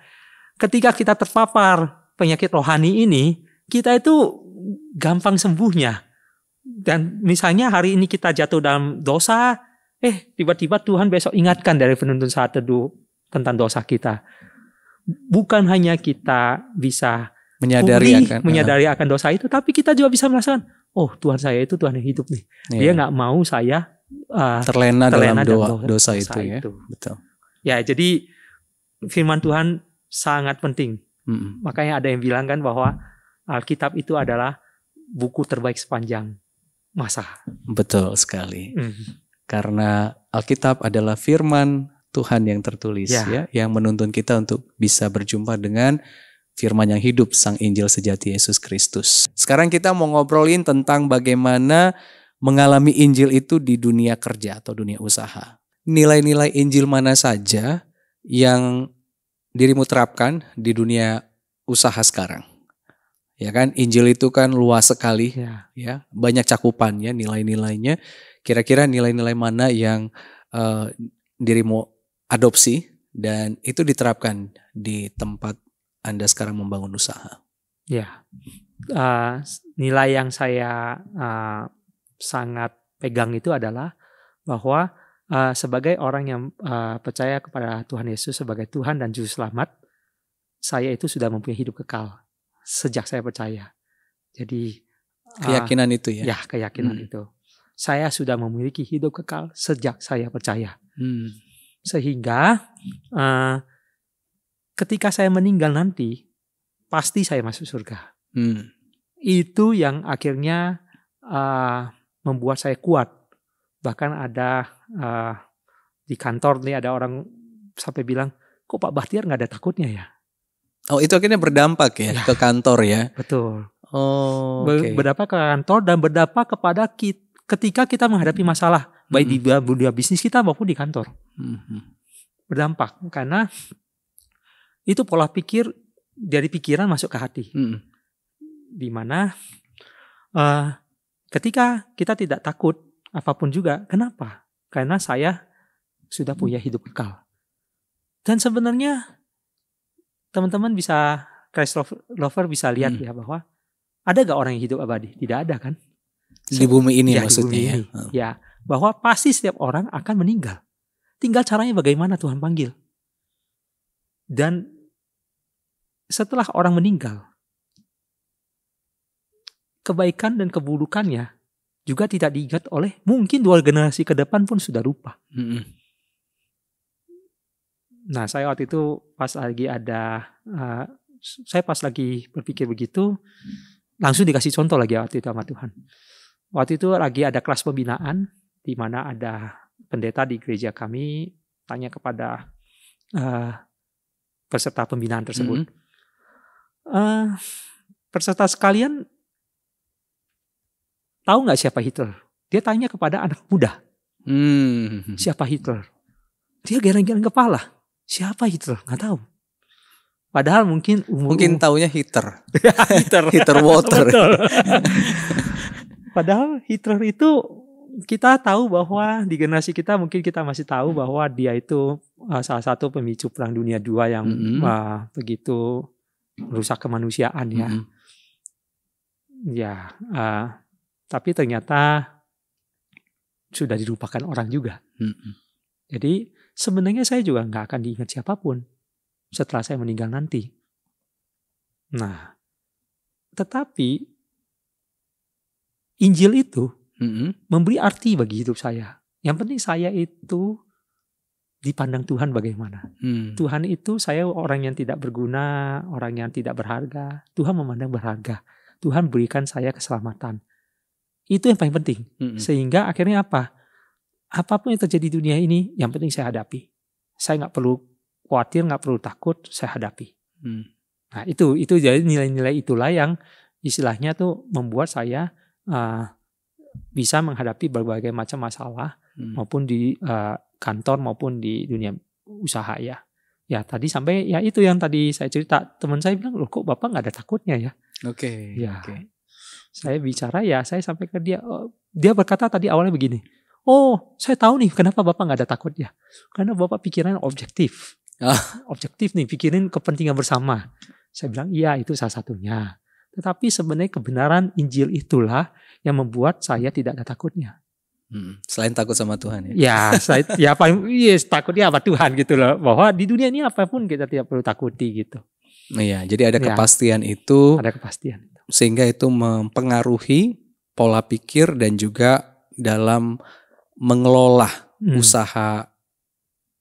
ketika kita terpapar penyakit rohani ini, kita itu gampang sembuhnya. Dan misalnya hari ini kita jatuh dalam dosa, tiba-tiba Tuhan besok ingatkan dari penuntun saat teduh tentang dosa kita. Bukan hanya kita bisa menyadari akan dosa itu, tapi kita juga bisa merasakan, oh Tuhan saya itu Tuhan yang hidup nih. Dia nggak mau saya terlena dalam dosa itu ya. Betul. Ya, jadi firman Tuhan sangat penting. Makanya ada yang bilang kan bahwa Alkitab itu adalah buku terbaik sepanjang masa. Betul sekali. Karena Alkitab adalah firman Tuhan yang tertulis ya, yang menuntun kita untuk bisa berjumpa dengan firman yang hidup, Sang Injil sejati Yesus Kristus. Sekarang kita mau ngobrolin tentang bagaimana mengalami Injil itu di dunia kerja atau dunia usaha. Nilai-nilai Injil mana saja yang dirimu terapkan di dunia usaha sekarang? Ya kan, Injil itu kan luas sekali, ya, banyak cakupannya, nilai-nilainya. Kira-kira nilai-nilai mana yang dirimu adopsi dan itu diterapkan di tempat Anda sekarang membangun usaha? Ya, nilai yang saya sangat pegang itu adalah bahwa sebagai orang yang percaya kepada Tuhan Yesus sebagai Tuhan dan Juru Selamat, saya itu sudah mempunyai hidup kekal sejak saya percaya. Jadi keyakinan itu ya? Ya, keyakinan itu. Saya sudah memiliki hidup kekal sejak saya percaya. Sehingga ketika saya meninggal nanti, pasti saya masuk surga. Itu yang akhirnya membuat saya kuat. Bahkan ada di kantor nih ada orang sampai bilang, kok Pak Bahtiar nggak ada takutnya ya? Oh, itu akhirnya berdampak ya ke kantor ya? Betul. Oh, berdampak ke kantor dan berdampak kepada ketika kita menghadapi masalah, baik di dunia bisnis kita maupun di kantor. Berdampak karena itu pola pikir dari pikiran masuk ke hati. Di mana ketika kita tidak takut apapun juga, kenapa? Karena saya sudah punya hidup kekal. Dan sebenarnya teman-teman bisa, Christ lover bisa lihat ya bahwa ada gak orang yang hidup abadi? Tidak ada kan? Di bumi ini ya, maksudnya di bumi ini. Ya, bahwa pasti setiap orang akan meninggal. Tinggal caranya bagaimana Tuhan panggil. Dan setelah orang meninggal, kebaikan dan keburukannya juga tidak diingat oleh mungkin 2 generasi ke depan pun sudah lupa. Nah, saya waktu itu pas lagi saya pas lagi berpikir begitu, langsung dikasih contoh lagi waktu itu sama Tuhan. Waktu itu lagi ada kelas pembinaan, di mana ada pendeta di gereja kami tanya kepada peserta pembinaan tersebut. Peserta sekalian, tahu nggak siapa Hitler? Dia tanya kepada anak muda. Siapa Hitler? Dia geleng-geleng kepala. Siapa Hitler? Nggak tahu. Padahal mungkin taunya Hitler. Hitler water. Padahal Hitler itu kita tahu bahwa di generasi kita mungkin kita masih tahu bahwa dia itu salah satu pemicu Perang Dunia II yang begitu merusak kemanusiaan ya. Ya, tapi ternyata sudah dilupakan orang juga. Jadi sebenarnya saya juga nggak akan diingat siapapun setelah saya meninggal nanti. Nah, tetapi Injil itu memberi arti bagi hidup saya. Yang penting saya itu dipandang Tuhan bagaimana. Tuhan itu, saya orang yang tidak berguna, orang yang tidak berharga. Tuhan memandang berharga. Tuhan berikan saya keselamatan. Itu yang paling penting. Sehingga akhirnya apa? Apapun yang terjadi di dunia ini, yang penting saya hadapi. Saya nggak perlu khawatir, nggak perlu takut, saya hadapi. Nah itu jadi nilai-nilai itulah yang istilahnya tuh membuat saya bisa menghadapi berbagai macam masalah maupun di kantor maupun di dunia usaha ya. Ya tadi sampai ya itu yang tadi saya cerita, teman saya bilang, loh kok Bapak nggak ada takutnya ya? Oke. Saya bicara ya, saya sampai ke dia. Dia berkata tadi awalnya begini. Oh, saya tahu nih kenapa Bapak nggak ada takutnya. Karena Bapak pikiran objektif. Objektif nih, pikirin kepentingan bersama. Saya bilang, iya itu salah satunya. Tetapi sebenarnya kebenaran Injil itulah yang membuat saya tidak ada takutnya. Selain takut sama Tuhan ya? Takutnya apa Tuhan gitu loh. Bahwa di dunia ini apapun kita tidak perlu takuti gitu. Iya, jadi ada kepastian itu. Ada kepastian. Sehingga itu mempengaruhi pola pikir dan juga dalam mengelola usaha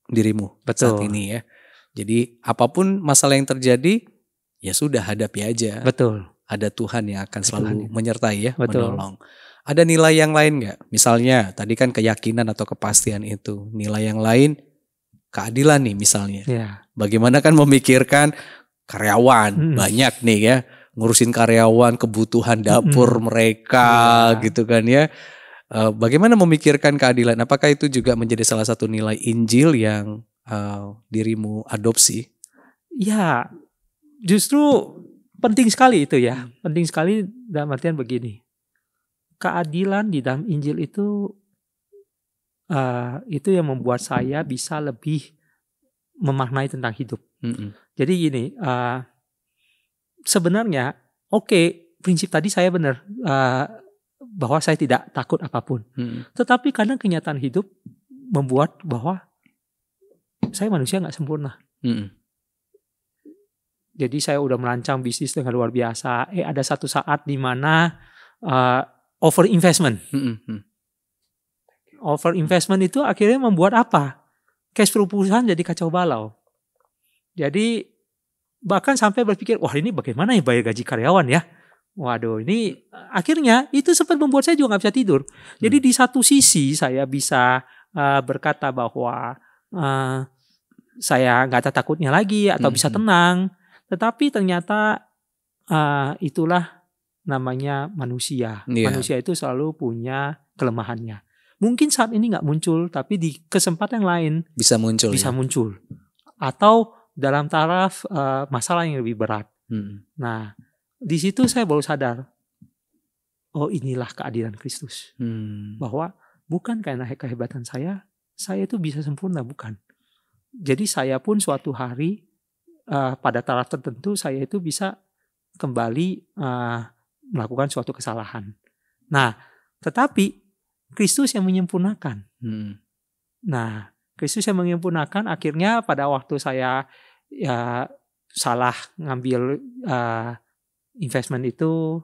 dirimu saat ini ya. Jadi apapun masalah yang terjadi, ya sudah hadapi aja. Betul. Ada Tuhan yang akan selalu menyertai ya, menolong. Ada nilai yang lain nggak? Misalnya tadi kan keyakinan atau kepastian itu. Nilai yang lain, keadilan nih misalnya. Bagaimana kan memikirkan karyawan banyak nih ya, ngurusin karyawan, kebutuhan dapur mereka gitu kan ya. Bagaimana memikirkan keadilan? Apakah itu juga menjadi salah satu nilai Injil yang dirimu adopsi? Ya, justru penting sekali itu ya. Penting sekali dalam artian begini. Keadilan di dalam Injil itu yang membuat saya bisa lebih memaknai tentang hidup. Jadi gini, sebenarnya prinsip tadi saya benar. Bahwa saya tidak takut apapun. Tetapi kadang kenyataan hidup membuat bahwa saya manusia gak sempurna. Jadi saya udah merancang bisnis dengan luar biasa. Ada satu saat di mana over investment. Over investment itu akhirnya membuat apa? Cash flow perusahaan jadi kacau balau. Jadi bahkan sampai berpikir, wah ini bagaimana ya bayar gaji karyawan ya? Waduh, ini akhirnya itu sempat membuat saya juga gak bisa tidur. Jadi di satu sisi saya bisa berkata bahwa saya gak ada takutnya lagi atau bisa tenang. Tetapi ternyata itulah namanya manusia. Manusia itu selalu punya kelemahannya. Mungkin saat ini gak muncul, tapi di kesempatan yang lain bisa muncul. Muncul. Atau dalam taraf masalah yang lebih berat. Nah, di situ saya baru sadar, oh inilah keadilan Kristus. Bahwa bukan karena kehebatan saya itu bisa sempurna, bukan. Jadi saya pun suatu hari pada taraf tertentu saya itu bisa kembali melakukan suatu kesalahan. Nah, tetapi Kristus yang menyempurnakan. Nah, Kristus yang menyempurnakan akhirnya pada waktu saya salah ngambil investment itu,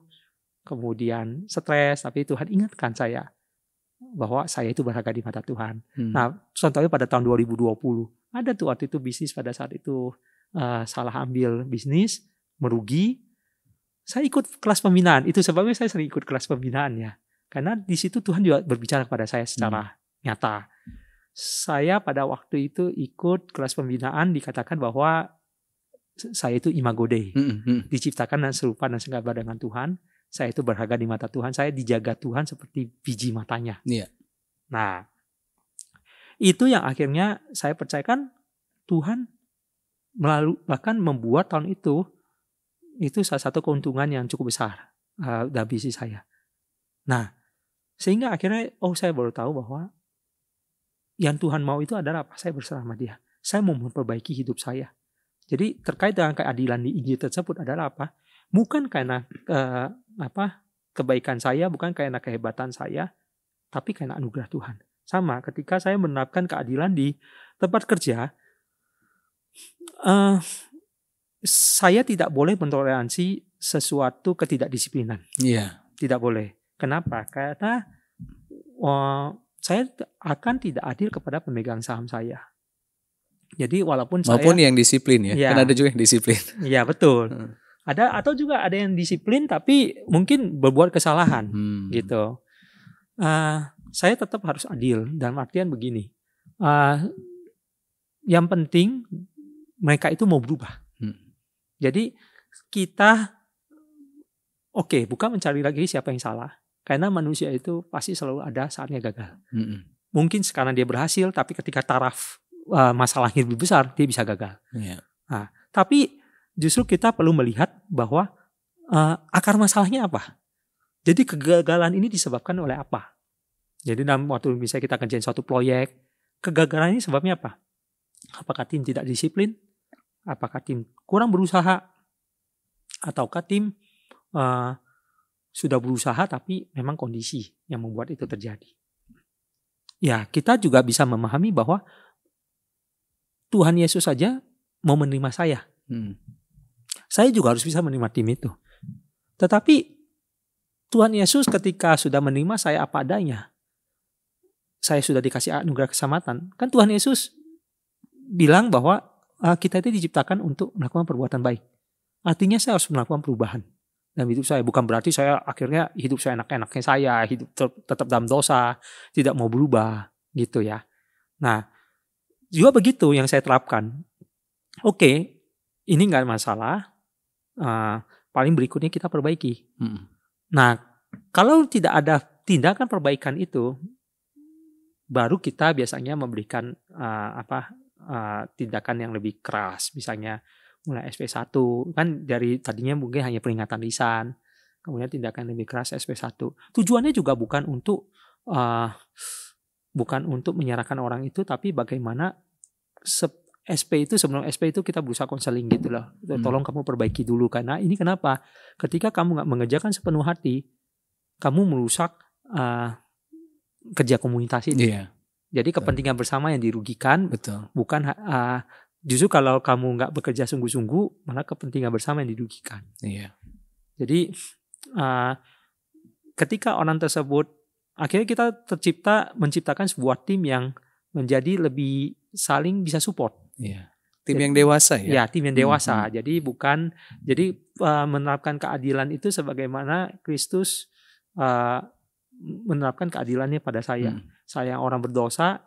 kemudian stres, tapi Tuhan ingatkan saya, bahwa saya itu berharga di mata Tuhan. Nah, contohnya pada tahun 2020 ada tuh waktu itu bisnis pada saat itu salah ambil bisnis, merugi. Saya ikut kelas pembinaan. Itu sebabnya saya sering ikut kelas pembinaan ya. Karena di situ Tuhan juga berbicara kepada saya secara nyata. Saya pada waktu itu ikut kelas pembinaan, dikatakan bahwa saya itu imago Dei. Diciptakan dan serupa dan segambar dengan Tuhan. Saya itu berharga di mata Tuhan. Saya dijaga Tuhan seperti biji matanya. Yeah. Nah, itu yang akhirnya saya percayakan Tuhan bahkan membuat tahun itu salah satu keuntungan yang cukup besar dalam bisnis saya. Nah, sehingga akhirnya saya baru tahu bahwa yang Tuhan mau itu adalah apa? Saya berserah sama Dia. Saya mau memperbaiki hidup saya. Jadi terkait dengan keadilan di Injil tersebut adalah apa? Bukan karena kebaikan saya, bukan karena kehebatan saya, tapi karena anugerah Tuhan. Sama ketika saya menerapkan keadilan di tempat kerja, saya tidak boleh mentoleransi sesuatu ketidakdisiplinan. Iya. Tidak boleh. Kenapa? Karena saya akan tidak adil kepada pemegang saham saya. Jadi walaupun maupun yang disiplin ya. Kan ada juga yang disiplin. Iya, betul. Ada atau juga ada yang disiplin tapi mungkin berbuat kesalahan gitu. Saya tetap harus adil dalam artian begini. Yang penting mereka itu mau berubah. Jadi kita bukan mencari lagi siapa yang salah. Karena manusia itu pasti selalu ada saatnya gagal. Mungkin sekarang dia berhasil, tapi ketika taraf masalahnya lebih besar, dia bisa gagal. Nah, tapi justru kita perlu melihat bahwa akar masalahnya apa. Jadi kegagalan ini disebabkan oleh apa. Jadi dalam waktu misalnya kita kerjain suatu proyek, kegagalan ini sebabnya apa? Apakah tim tidak disiplin? Apakah tim kurang berusaha? Ataukah tim sudah berusaha tapi memang kondisi yang membuat itu terjadi? Ya, kita juga bisa memahami bahwa Tuhan Yesus saja mau menerima saya. Saya juga harus bisa menerima tim itu. Tetapi Tuhan Yesus ketika sudah menerima saya apa adanya, saya sudah dikasih anugerah keselamatan. Kan Tuhan Yesus bilang bahwa kita itu diciptakan untuk melakukan perbuatan baik. Artinya saya harus melakukan perubahan dalam hidup saya. Bukan berarti saya akhirnya hidup saya enak-enaknya saya, hidup tetap dalam dosa, tidak mau berubah gitu ya. Nah, juga begitu yang saya terapkan. Ini nggak masalah. Paling berikutnya kita perbaiki. Nah, kalau tidak ada tindakan perbaikan itu, baru kita biasanya memberikan tindakan yang lebih keras, misalnya mulai SP1 kan dari tadinya mungkin hanya peringatan lisan, kemudian tindakan lebih keras SP1. Tujuannya juga bukan untuk menyerahkan orang itu, tapi bagaimana SP itu sebelum SP itu kita berusaha konseling gitu loh. Tolong kamu perbaiki dulu, karena ini kenapa? Ketika kamu nggak mengerjakan sepenuh hati, kamu merusak kerja komunitas ini. Yeah. Jadi kepentingan bersama yang dirugikan. Betul. Bukan justru kalau kamu nggak bekerja sungguh-sungguh, malah kepentingan bersama yang dirugikan. Yeah. Jadi ketika orang tersebut akhirnya kita menciptakan sebuah tim yang menjadi lebih saling bisa support. Yeah. Tim yang dewasa ya. Ya, tim yang dewasa. Jadi menerapkan keadilan itu sebagaimana Kristus menerapkan keadilannya pada saya. Saya orang berdosa,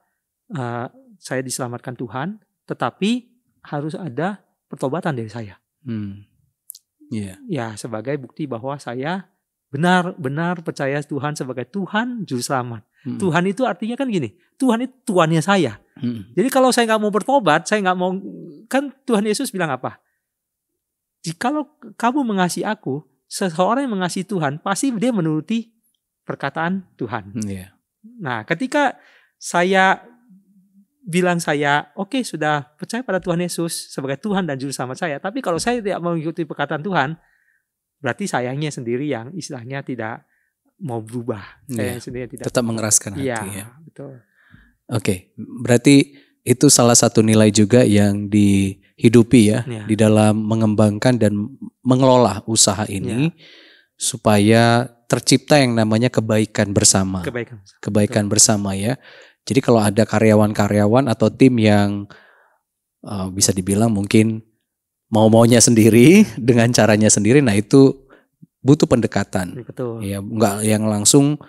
saya diselamatkan Tuhan, tetapi harus ada pertobatan dari saya. Ya, sebagai bukti bahwa saya benar-benar percaya Tuhan sebagai Tuhan Juru Selamat. Tuhan itu artinya kan gini, Tuhan itu Tuannya saya. Jadi kalau saya nggak mau bertobat, saya nggak mau, kan Tuhan Yesus bilang apa? Jikalau kamu mengasihi aku, seseorang yang mengasihi Tuhan, pasti dia menuruti perkataan Tuhan. Yeah. Nah, ketika saya bilang sudah percaya pada Tuhan Yesus sebagai Tuhan dan Juru Selamat saya, tapi kalau saya tidak mengikuti perkataan Tuhan, berarti sayangnya sendiri yang istilahnya tidak mau berubah. Saya sendiri tidak tetap mengeraskan hati. Ya, betul. Berarti itu salah satu nilai juga yang dihidupi ya di dalam mengembangkan dan mengelola usaha ini supaya tercipta yang namanya kebaikan bersama. Kebaikan bersama ya. Jadi kalau ada karyawan-karyawan atau tim yang bisa dibilang mungkin mau-maunya sendiri dengan caranya sendiri, nah itu butuh pendekatan. Betul. Ya, enggak yang langsung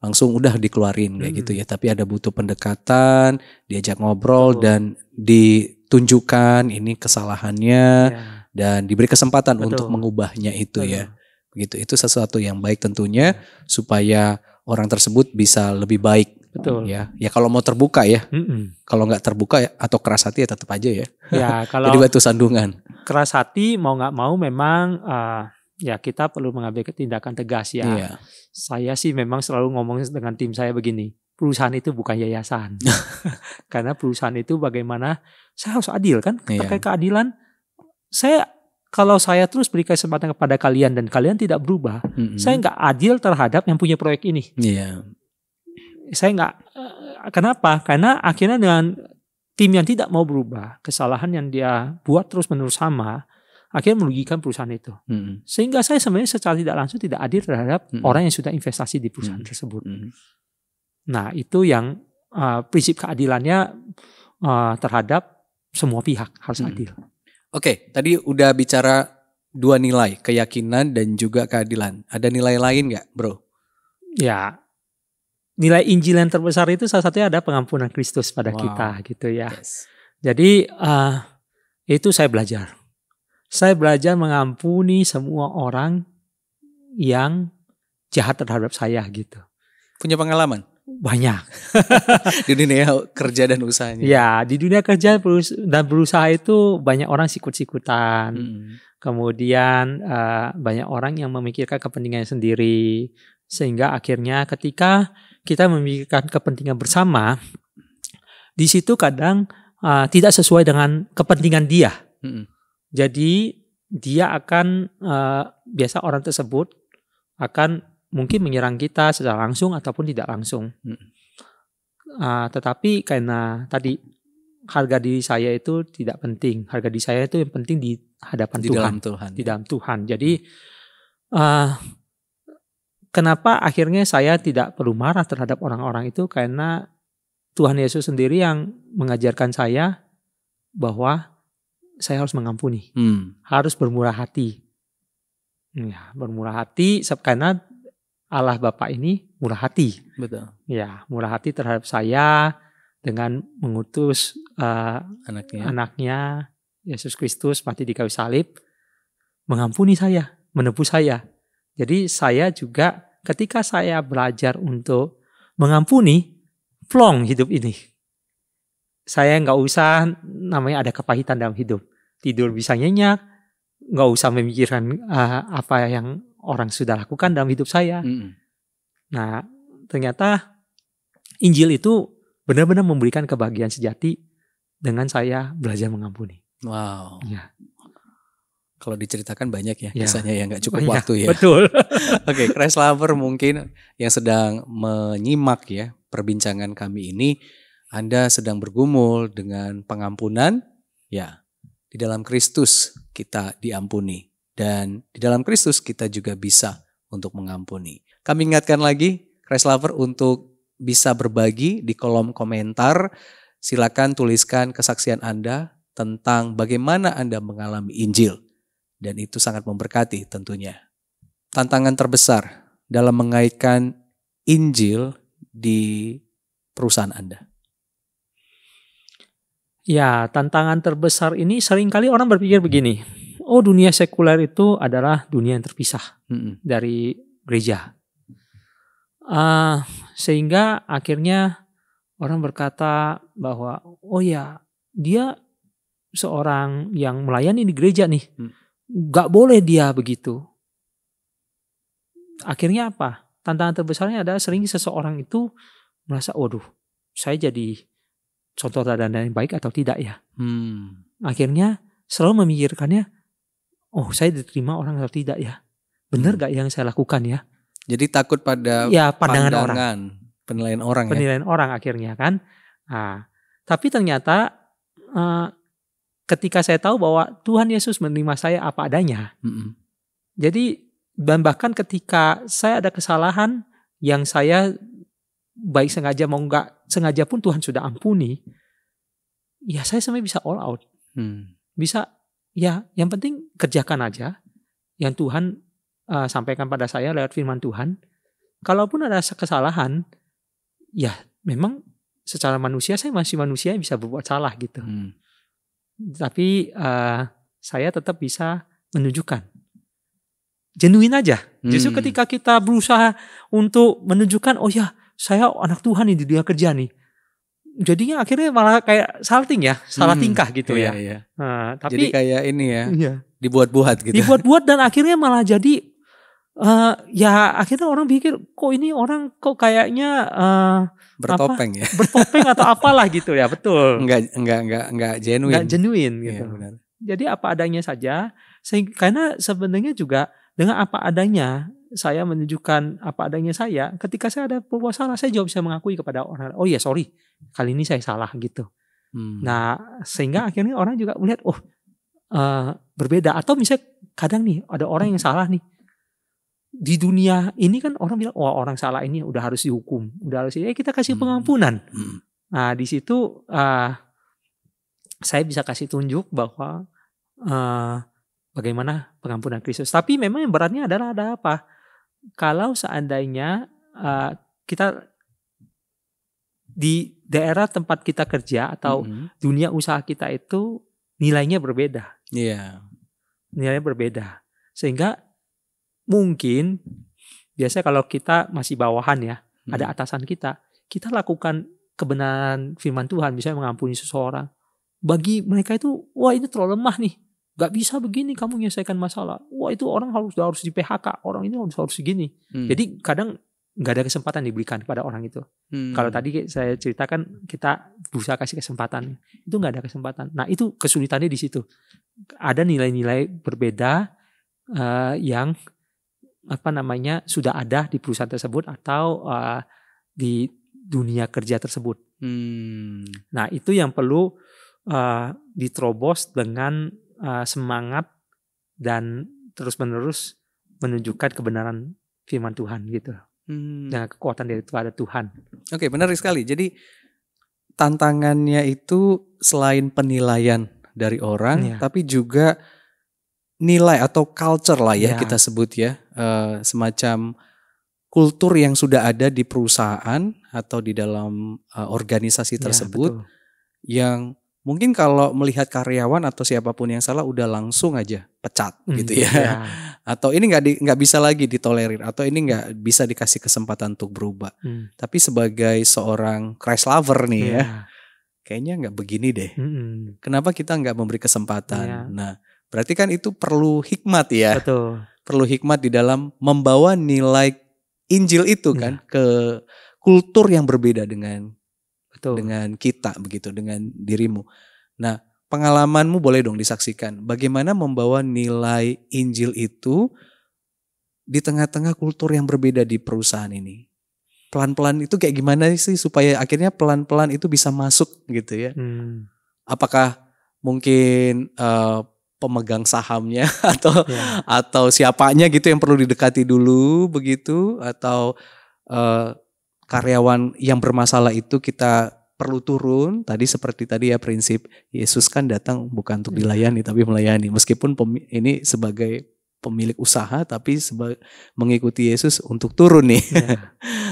udah dikeluarin kayak gitu ya, tapi ada butuh pendekatan, diajak ngobrol dan ditunjukkan ini kesalahannya dan diberi kesempatan untuk mengubahnya itu ya. Begitu. Itu sesuatu yang baik tentunya supaya orang tersebut bisa lebih baik. Betul. Ya kalau mau terbuka ya. Kalau nggak terbuka ya, atau keras hati ya tetap aja ya. Ya, kalau jadi batu sandungan. Keras hati mau nggak mau memang ya kita perlu mengambil tindakan tegas ya. Iya. Saya sih memang selalu ngomong dengan tim saya begini, perusahaan itu bukan yayasan. Karena perusahaan itu bagaimana, saya harus adil kan, terkait keadilan. Kalau saya terus beri kesempatan kepada kalian dan kalian tidak berubah, saya nggak adil terhadap yang punya proyek ini. Iya. Saya nggak, kenapa? Karena akhirnya dengan tim yang tidak mau berubah, kesalahan yang dia buat terus menerus sama, akhirnya merugikan perusahaan itu. Sehingga saya sebenarnya secara tidak langsung tidak adil terhadap orang yang sudah investasi di perusahaan tersebut. Nah itu yang prinsip keadilannya terhadap semua pihak harus adil. Oke, tadi udah bicara 2 nilai, keyakinan dan juga keadilan. Ada nilai lain nggak, bro? Ya, nilai Injil yang terbesar itu salah satunya ada pengampunan Kristus pada kita gitu ya. Yes. Jadi itu saya belajar. Saya belajar mengampuni semua orang yang jahat terhadap saya gitu. Punya pengalaman? Banyak. Di dunia kerja dan usahanya. Ya, di dunia kerja dan berusaha itu banyak orang sikut-sikutan. Kemudian banyak orang yang memikirkan kepentingannya sendiri. Sehingga akhirnya ketika kita memikirkan kepentingan bersama, di situ kadang tidak sesuai dengan kepentingan dia. Jadi dia akan biasa orang tersebut akan mungkin menyerang kita secara langsung ataupun tidak langsung. Tetapi karena tadi harga diri saya itu tidak penting, harga diri saya itu yang penting di hadapan Tuhan, di dalam Tuhan. Jadi kenapa akhirnya saya tidak perlu marah terhadap orang-orang itu, karena Tuhan Yesus sendiri yang mengajarkan saya bahwa saya harus mengampuni, harus bermurah hati. Ya, bermurah hati karena Allah Bapa ini murah hati. Betul. Ya, murah hati terhadap saya dengan mengutus anaknya Yesus Kristus mati di kayu salib, mengampuni saya, menebus saya. Jadi saya juga ketika saya belajar untuk mengampuni, plong hidup ini. Saya nggak usah namanya ada kepahitan dalam hidup. Tidur bisa nyenyak, nggak usah memikirkan apa yang orang sudah lakukan dalam hidup saya. Nah, ternyata Injil itu benar-benar memberikan kebahagiaan sejati dengan saya belajar mengampuni. Wow. Ya. Kalau diceritakan banyak ya, biasanya ya nggak cukup waktu ya. Betul. Oke, Christ Lover mungkin yang sedang menyimak ya perbincangan kami ini, Anda sedang bergumul dengan pengampunan, ya di dalam Kristus kita diampuni. Dan di dalam Kristus kita juga bisa untuk mengampuni. Kami ingatkan lagi Christ Lover untuk bisa berbagi di kolom komentar. Silakan tuliskan kesaksian Anda tentang bagaimana Anda mengalami Injil. Dan itu sangat memberkati tentunya. Tantangan terbesar dalam mengaitkan Injil di perusahaan Anda. Ya, tantangan terbesar ini seringkali orang berpikir begini. Oh, dunia sekuler itu adalah dunia yang terpisah dari gereja. Sehingga akhirnya orang berkata bahwa oh ya, dia seorang yang melayani di gereja nih. Gak boleh dia begitu. Akhirnya apa? Tantangan terbesarnya adalah sering seseorang itu merasa, waduh, saya jadi contoh teladan yang baik atau tidak ya. Akhirnya selalu memikirkannya, oh saya diterima orang atau tidak ya. Benar gak yang saya lakukan ya. Jadi takut pada pandangan orang. Penilaian orang penilaian orang akhirnya kan. Tapi ternyata ketika saya tahu bahwa Tuhan Yesus menerima saya apa adanya. Jadi Dan bahkan ketika saya ada kesalahan yang saya baik sengaja mau nggak sengaja pun Tuhan sudah ampuni, ya saya sebenarnya bisa all out. Bisa, ya yang penting kerjakan aja yang Tuhan sampaikan pada saya lewat firman Tuhan. Kalaupun ada kesalahan, ya memang secara manusia saya masih manusia yang bisa berbuat salah gitu. Tapi saya tetap bisa menunjukkan. Genuine aja. Justru ketika kita berusaha untuk menunjukkan, oh ya saya anak Tuhan nih di dunia kerja nih. Jadinya akhirnya malah kayak salting ya, salah tingkah gitu ya. Iya. Nah, tapi jadi kayak ini ya, iya, dibuat-buat gitu. Dibuat-buat dan akhirnya malah jadi ya akhirnya orang pikir kok ini orang kok kayaknya bertopeng ya. Bertopeng atau apalah gitu ya, betul. Enggak genuine. Enggak genuine gitu. Iya, benar. Jadi apa adanya saja. Karena sebenarnya juga dengan apa adanya saya menunjukkan apa adanya saya. Ketika saya ada berbuat salah, saya juga bisa mengakui kepada orang. Oh iya sorry, kali ini saya salah gitu. Nah sehingga akhirnya orang juga melihat berbeda. Atau misalnya kadang nih ada orang yang salah nih. Di dunia ini kan orang bilang, wah orang salah ini udah harus dihukum, udah harus kita kasih pengampunan. Nah di situ saya bisa kasih tunjuk bahwa bagaimana pengampunan Kristus. Tapi memang yang beratnya adalah ada apa? Kalau seandainya kita di daerah tempat kita kerja atau dunia usaha kita itu nilainya berbeda. Iya. Nilainya berbeda. Sehingga mungkin biasanya kalau kita masih bawahan ya, ada atasan kita lakukan kebenaran firman Tuhan, misalnya mengampuni seseorang. Bagi mereka itu, wah ini terlalu lemah nih, gak bisa begini kamu menyelesaikan masalah. Wah itu orang harus di PHK, orang ini harus segini. Jadi kadang gak ada kesempatan diberikan kepada orang itu. Kalau tadi saya ceritakan kita berusaha kasih kesempatan, itu gak ada kesempatan. Nah itu kesulitannya di situ. Ada nilai-nilai berbeda yang sudah ada di perusahaan tersebut atau di dunia kerja tersebut. Nah itu yang perlu diterobos dengan semangat dan terus-menerus menunjukkan kebenaran firman Tuhan gitu. Dengan kekuatan daripada Tuhan. Oke, benar sekali. Jadi tantangannya itu selain penilaian dari orang, tapi juga nilai atau culture lah ya kita sebut ya, semacam kultur yang sudah ada di perusahaan atau di dalam organisasi tersebut, yang mungkin kalau melihat karyawan atau siapapun yang salah udah langsung aja pecat gitu ya. Atau ini nggak bisa lagi ditolerir, atau ini nggak bisa dikasih kesempatan untuk berubah. Tapi sebagai seorang Christ lover nih ya, kayaknya nggak begini deh. Kenapa kita nggak memberi kesempatan? Nah berarti kan itu perlu hikmat ya. Betul. Perlu hikmat di dalam membawa nilai Injil itu kan ke kultur yang berbeda dengan kita begitu, dengan dirimu. Nah, pengalamanmu boleh dong disaksikan. Bagaimana membawa nilai Injil itu di tengah-tengah kultur yang berbeda di perusahaan ini? Pelan-pelan itu kayak gimana sih supaya akhirnya pelan-pelan itu bisa masuk gitu ya? Apakah mungkin pemegang sahamnya atau siapanya gitu yang perlu didekati dulu begitu, atau karyawan yang bermasalah itu kita perlu turun seperti tadi ya, prinsip Yesus kan datang bukan untuk dilayani tapi melayani, meskipun ini sebagai pemilik usaha tapi mengikuti Yesus untuk turun nih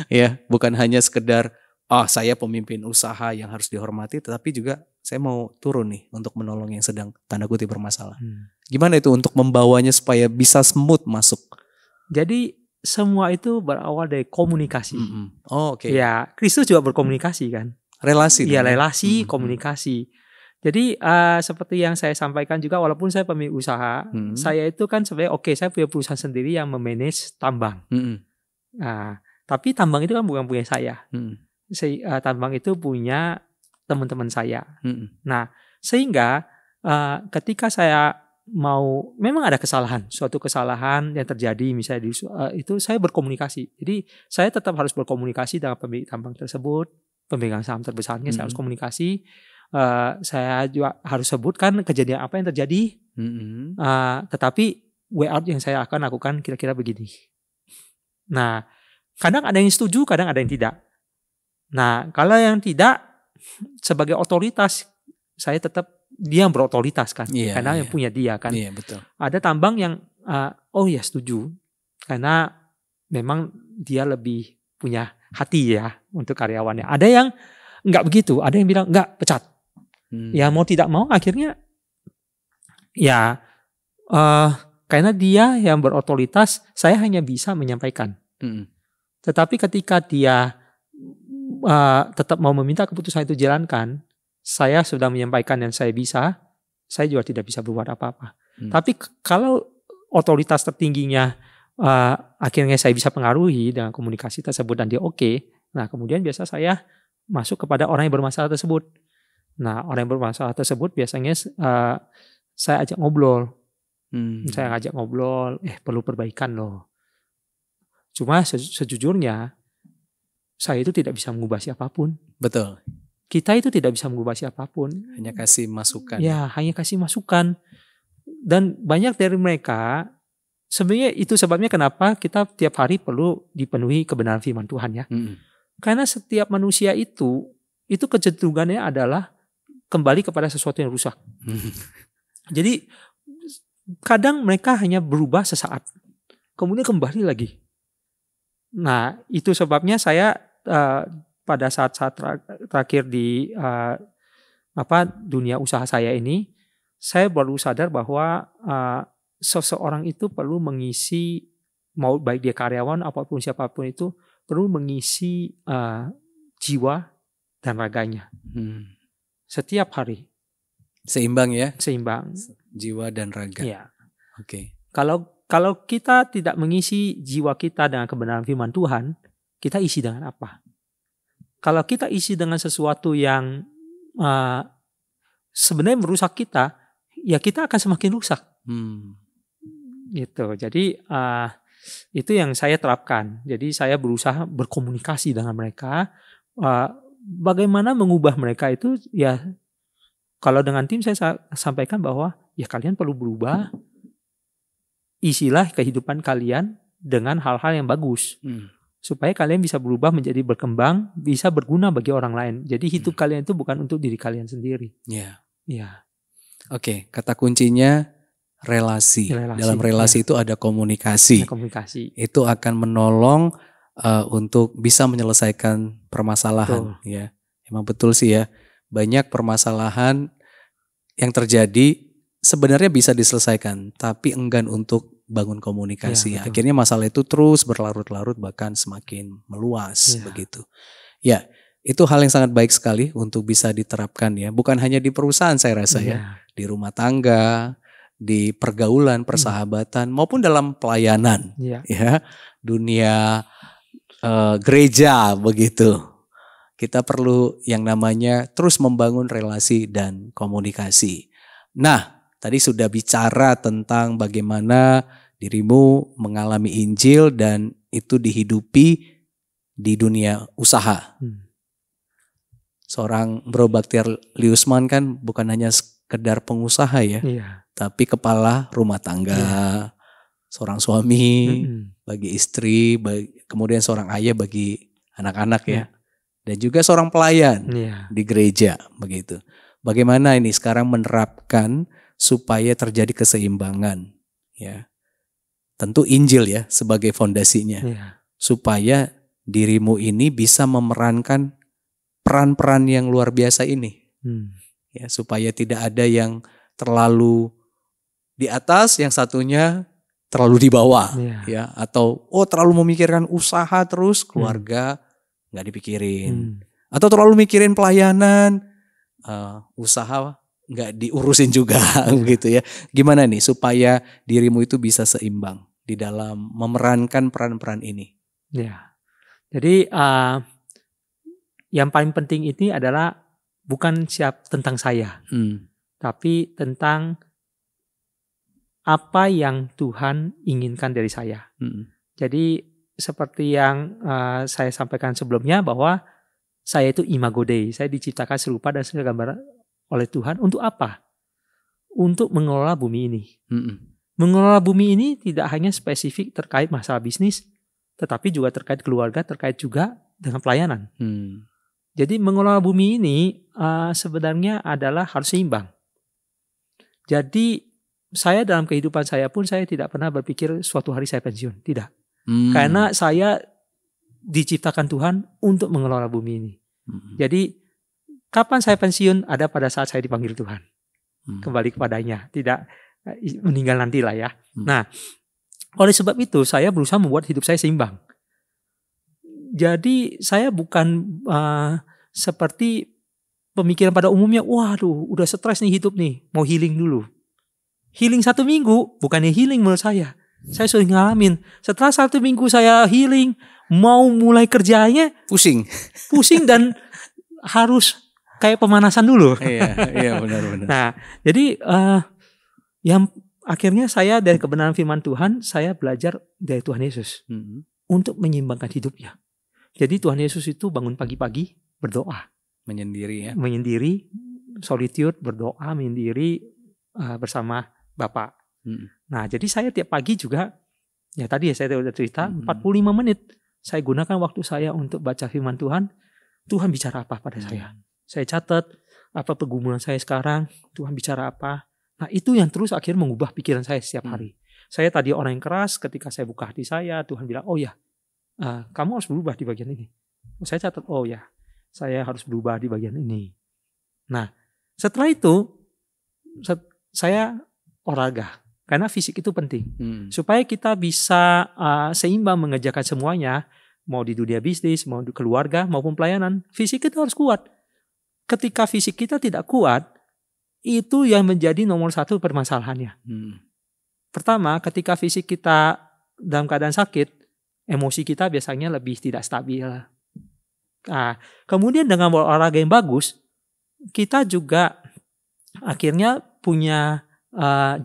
ya, bukan hanya sekedar saya pemimpin usaha yang harus dihormati, tetapi juga saya mau turun nih untuk menolong yang sedang tanda kutip bermasalah. Gimana itu untuk membawanya supaya bisa smooth masuk? Jadi semua itu berawal dari komunikasi. Oke. Ya, Kristus juga berkomunikasi kan. Relasi. Iya, relasi, komunikasi. Jadi seperti yang saya sampaikan juga, walaupun saya pemilik usaha, saya itu kan sebenarnya saya punya perusahaan sendiri yang memanage tambang. Nah, tapi tambang itu kan bukan punya saya. Tambang itu punya teman-teman saya. Nah, sehingga ketika saya memang ada suatu kesalahan yang terjadi misalnya itu saya berkomunikasi. Jadi saya tetap harus berkomunikasi dengan pemilik tambang tersebut, pemegang saham terbesarnya, saya harus komunikasi. Saya juga harus sebutkan kejadian apa yang terjadi. Tetapi way out yang saya akan lakukan kira-kira begini. Nah, kadang ada yang setuju, kadang ada yang tidak. Nah, kalau yang tidak, sebagai otoritas, saya tetap dia yang berotoritas kan, karena yang punya dia kan. Betul. Ada tambang yang oh ya setuju, karena memang dia lebih punya hati ya untuk karyawannya. Ada yang nggak begitu, ada yang bilang nggak, pecat. Ya mau tidak mau akhirnya ya karena dia yang berotoritas, saya hanya bisa menyampaikan. Tetapi ketika dia tetap mau meminta keputusan itu jalankan, saya sudah menyampaikan yang saya bisa, saya juga tidak bisa berbuat apa-apa. Tapi kalau otoritas tertingginya akhirnya saya bisa pengaruhi dengan komunikasi tersebut dan dia oke, nah kemudian biasa saya masuk kepada orang yang bermasalah tersebut. Nah, orang yang bermasalah tersebut biasanya saya ajak ngobrol. Saya ajak ngobrol, perlu perbaikan loh. Cuma sejujurnya, saya itu tidak bisa mengubah siapapun. Betul. Kita itu tidak bisa mengubah siapapun. Hanya kasih masukan. Ya, hanya kasih masukan. Dan banyak dari mereka, sebenarnya itu sebabnya kenapa kita tiap hari perlu dipenuhi kebenaran firman Tuhan ya. Karena setiap manusia itu kecenderungannya adalah kembali kepada sesuatu yang rusak. Jadi kadang mereka hanya berubah sesaat, kemudian kembali lagi. Nah itu sebabnya saya pada saat-saat terakhir di dunia usaha saya ini, saya baru sadar bahwa seseorang itu perlu mengisi, mau baik dia karyawan apapun siapapun itu, perlu mengisi jiwa dan raganya. Setiap hari. Seimbang ya? Seimbang. Jiwa dan raga. Iya. Oke. Kalau kita tidak mengisi jiwa kita dengan kebenaran firman Tuhan, kita isi dengan apa? Kalau kita isi dengan sesuatu yang sebenarnya merusak kita, ya kita akan semakin rusak. Gitu. Jadi itu yang saya terapkan. Jadi saya berusaha berkomunikasi dengan mereka. Bagaimana mengubah mereka itu ya, kalau dengan tim saya sampaikan bahwa ya kalian perlu berubah, isilah kehidupan kalian dengan hal-hal yang bagus supaya kalian bisa berubah menjadi berkembang, bisa berguna bagi orang lain. Jadi hidup kalian itu bukan untuk diri kalian sendiri. Ya. Oke, kata kuncinya relasi. Dalam relasi itu ada komunikasi. Itu akan menolong untuk bisa menyelesaikan permasalahan. Betul. Ya, emang betul sih ya. Banyak permasalahan yang terjadi sebenarnya bisa diselesaikan, tapi enggan untuk bangun komunikasi. Ya, akhirnya masalah itu terus berlarut-larut bahkan semakin meluas begitu. Ya, itu hal yang sangat baik sekali untuk bisa diterapkan ya. Bukan hanya di perusahaan saya rasa ya, di rumah tangga, di pergaulan, persahabatan maupun dalam pelayanan. Ya, dunia gereja begitu. Kita perlu yang namanya terus membangun relasi dan komunikasi. Nah, tadi sudah bicara tentang bagaimana dirimu mengalami Injil dan itu dihidupi di dunia usaha. Seorang Bro Baktiar Liusman kan bukan hanya sekedar pengusaha ya, tapi kepala rumah tangga, seorang suami bagi istri, kemudian seorang ayah bagi anak-anak ya. Dan juga seorang pelayan di gereja begitu. Bagaimana ini sekarang menerapkan supaya terjadi keseimbangan ya. Tentu Injil ya sebagai fondasinya. Supaya dirimu ini bisa memerankan peran-peran yang luar biasa ini. Ya, supaya tidak ada yang terlalu di atas, yang satunya terlalu di bawah ya, atau terlalu memikirkan usaha terus, keluarga nggak dipikirin, atau terlalu mikirin pelayanan, usaha nggak diurusin juga gitu ya. Gimana nih supaya dirimu itu bisa seimbang di dalam memerankan peran-peran ini? Ya, jadi yang paling penting ini adalah bukan tentang saya, tapi tentang apa yang Tuhan inginkan dari saya. Jadi seperti yang saya sampaikan sebelumnya bahwa saya itu imago Dei, saya diciptakan serupa dan segambar oleh Tuhan untuk apa? Untuk mengelola bumi ini. mengelola bumi ini tidak hanya spesifik terkait masalah bisnis, tetapi juga terkait keluarga, terkait juga dengan pelayanan. Jadi mengelola bumi ini sebenarnya adalah harus seimbang. Jadi saya dalam kehidupan saya pun saya tidak pernah berpikir suatu hari saya pensiun, tidak. Karena saya diciptakan Tuhan untuk mengelola bumi ini. Jadi kapan saya pensiun ada pada saat saya dipanggil Tuhan. Kembali kepadanya, tidak meninggal nantilah ya. Nah, oleh sebab itu saya berusaha membuat hidup saya seimbang. Jadi saya bukan seperti pemikiran pada umumnya, waduh udah stres nih hidup nih, mau healing dulu. Healing 1 minggu, bukannya healing menurut saya. Saya sudah ngalamin, setelah 1 minggu saya healing, mau mulai kerjanya pusing dan harus kayak pemanasan dulu. Iya benar-benar. Nah, jadi yang akhirnya saya dari kebenaran firman Tuhan, saya belajar dari Tuhan Yesus untuk menyeimbangkan hidupnya. Jadi Tuhan Yesus itu bangun pagi-pagi berdoa, menyendiri, solitude, berdoa, menyendiri bersama Bapa. Nah, jadi saya tiap pagi juga, ya tadi saya sudah cerita, 45 menit saya gunakan waktu saya untuk baca firman Tuhan. Tuhan bicara apa pada saya? Saya catat apa pergumulan saya sekarang, Tuhan bicara apa. Nah, itu yang terus akhirnya mengubah pikiran saya setiap hari. Saya tadi orang yang keras, ketika saya buka hati saya, Tuhan bilang, oh ya, kamu harus berubah di bagian ini. Saya catat, oh ya, saya harus berubah di bagian ini. Nah, setelah itu saya olahraga, karena fisik itu penting. Supaya kita bisa seimbang mengerjakan semuanya, mau di dunia bisnis, mau di keluarga, maupun pelayanan, fisik itu harus kuat. Ketika fisik kita tidak kuat, itu yang menjadi nomor 1 permasalahannya. Pertama, ketika fisik kita dalam keadaan sakit, emosi kita biasanya lebih tidak stabil. Nah, kemudian dengan olahraga yang bagus, kita juga akhirnya punya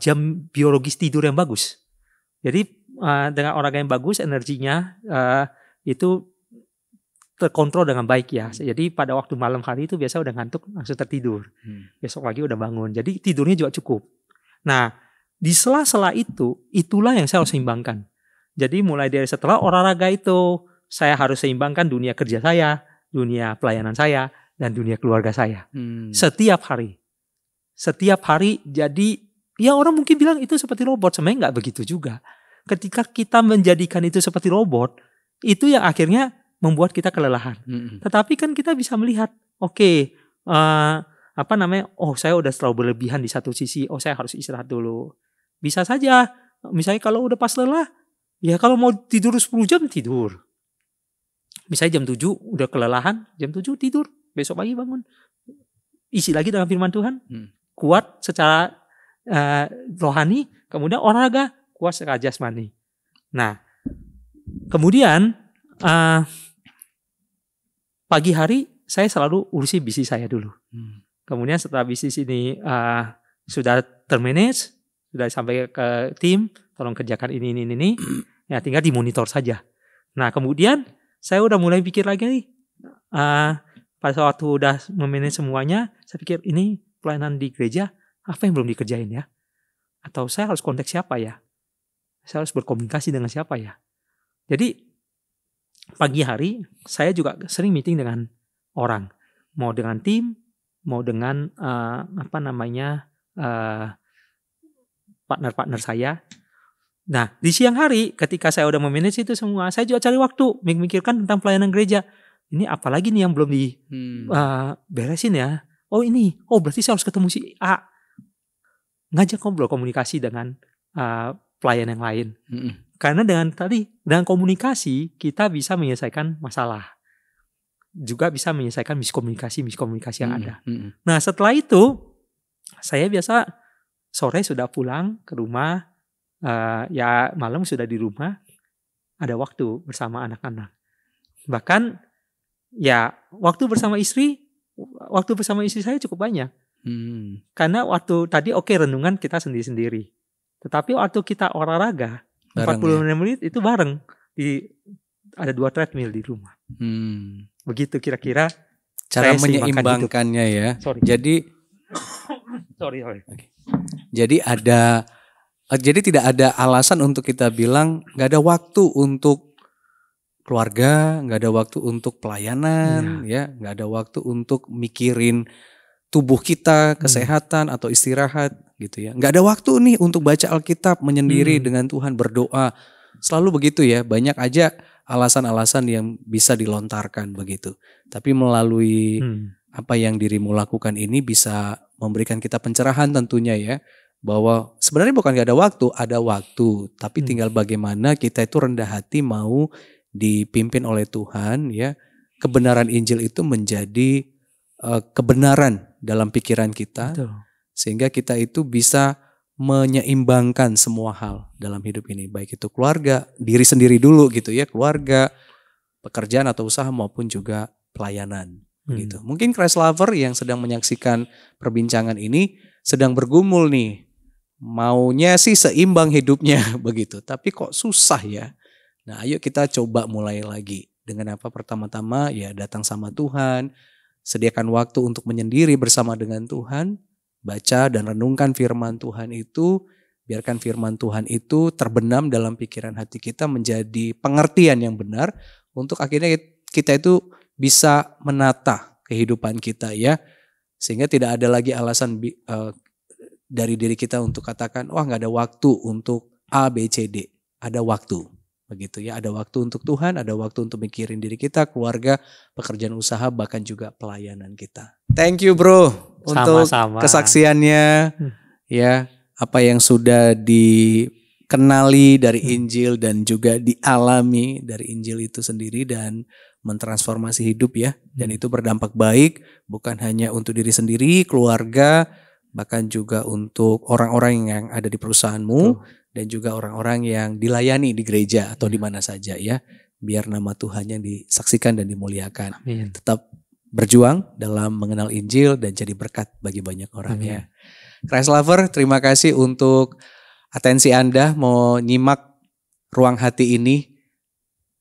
jam biologis tidur yang bagus. Jadi dengan olahraga yang bagus, energinya itu terkontrol dengan baik ya. Jadi pada waktu malam hari itu biasa udah ngantuk langsung tertidur. Besok pagi udah bangun. Jadi tidurnya juga cukup. Nah, di sela-sela itu, itulah yang saya harus seimbangkan. Jadi mulai dari setelah olahraga itu, saya harus seimbangkan dunia kerja saya, dunia pelayanan saya, dan dunia keluarga saya. Setiap hari. Setiap hari, jadi ya orang mungkin bilang itu seperti robot. Sebenarnya nggak begitu juga. Ketika kita menjadikan itu seperti robot, itu yang akhirnya membuat kita kelelahan. Tetapi kan kita bisa melihat, oh saya udah terlalu berlebihan di satu sisi, oh saya harus istirahat dulu. Bisa saja, misalnya kalau udah pas lelah, ya kalau mau tidur 10 jam tidur. Misalnya jam 7 udah kelelahan, jam 7 tidur, besok pagi bangun. Isi lagi dalam firman Tuhan, kuat secara rohani, kemudian olahraga, kuat secara jasmani. Nah, kemudian pagi hari saya selalu urusi bisnis saya dulu. Kemudian setelah bisnis ini sudah termanage, sudah sampai ke tim, tolong kerjakan ini. Ya tinggal dimonitor saja. Nah kemudian saya udah mulai pikir lagi nih. Pada waktu udah memanage semuanya, saya pikir ini pelayanan di gereja, apa yang belum dikerjain ya? Atau saya harus kontak siapa ya? Saya harus berkomunikasi dengan siapa ya? Jadi pagi hari saya juga sering meeting dengan orang, mau dengan tim, mau dengan partner-partner saya. Nah di siang hari ketika saya udah memanage itu semua, saya juga cari waktu memikirkan tentang pelayanan gereja. Ini apalagi nih yang belum beresin ya? Oh ini, berarti saya harus ketemu si A. Ngajak ngobrol, komunikasi dengan pelayan yang lain. Karena dengan komunikasi kita bisa menyelesaikan masalah. Juga bisa menyelesaikan miskomunikasi yang ada. Nah setelah itu saya biasa sore sudah pulang ke rumah, ya malam sudah di rumah, ada waktu bersama anak-anak. Bahkan ya waktu bersama istri saya cukup banyak. Karena waktu tadi renungan kita sendiri-sendiri. Tetapi waktu kita olahraga 40 menit itu bareng. Ada 2 treadmill di rumah. Begitu kira-kira cara menyeimbangkannya ya. Sorry. Jadi sorry. Okay. Jadi ada Jadi tidak ada alasan untuk kita bilang gak ada waktu untuk keluarga, gak ada waktu untuk pelayanan, ya, gak ada waktu untuk mikirin tubuh kita, kesehatan atau istirahat gitu ya. Gak ada waktu nih untuk baca Alkitab, menyendiri dengan Tuhan, berdoa. Selalu begitu ya, banyak aja alasan-alasan yang bisa dilontarkan begitu. Tapi melalui apa yang dirimu lakukan ini bisa memberikan kita pencerahan tentunya ya. Bahwa sebenarnya bukan gak ada waktu. Tapi tinggal bagaimana kita itu rendah hati mau dipimpin oleh Tuhan ya. Kebenaran Injil itu menjadi kebenaran dalam pikiran kita. Betul. Sehingga kita itu bisa menyeimbangkan semua hal dalam hidup ini. Baik itu keluarga, diri sendiri dulu gitu ya. Keluarga, pekerjaan atau usaha maupun juga pelayanan. Gitu. Mungkin Christ Lover yang sedang menyaksikan perbincangan ini sedang bergumul nih. Maunya sih seimbang hidupnya begitu, tapi kok susah ya. Nah, ayo kita coba mulai lagi. Dengan apa? Pertama-tama ya datang sama Tuhan, sediakan waktu untuk menyendiri bersama dengan Tuhan, baca dan renungkan firman Tuhan itu, biarkan firman Tuhan itu terbenam dalam pikiran hati kita menjadi pengertian yang benar untuk akhirnya kita itu bisa menata kehidupan kita ya. Sehingga tidak ada lagi alasan dari diri kita untuk katakan, wah gak ada waktu untuk A, B, C, D. Ada waktu, begitu ya. Ada waktu untuk Tuhan, ada waktu untuk mikirin diri kita, keluarga, pekerjaan usaha, bahkan juga pelayanan kita. Thank you bro, untuk kesaksiannya, ya. Apa yang sudah dikenali dari Injil dan juga dialami dari Injil itu sendiri dan mentransformasi hidup ya. Dan itu berdampak baik, bukan hanya untuk diri sendiri, keluarga, bahkan juga untuk orang-orang yang ada di perusahaanmu dan juga orang-orang yang dilayani di gereja atau di mana saja ya. Biar nama Tuhan yang disaksikan dan dimuliakan. Amin. Tetap berjuang dalam mengenal Injil dan jadi berkat bagi banyak orang. Amin. Ya. Christ Lover, terima kasih untuk atensi Anda mau nyimak Ruang Hati ini.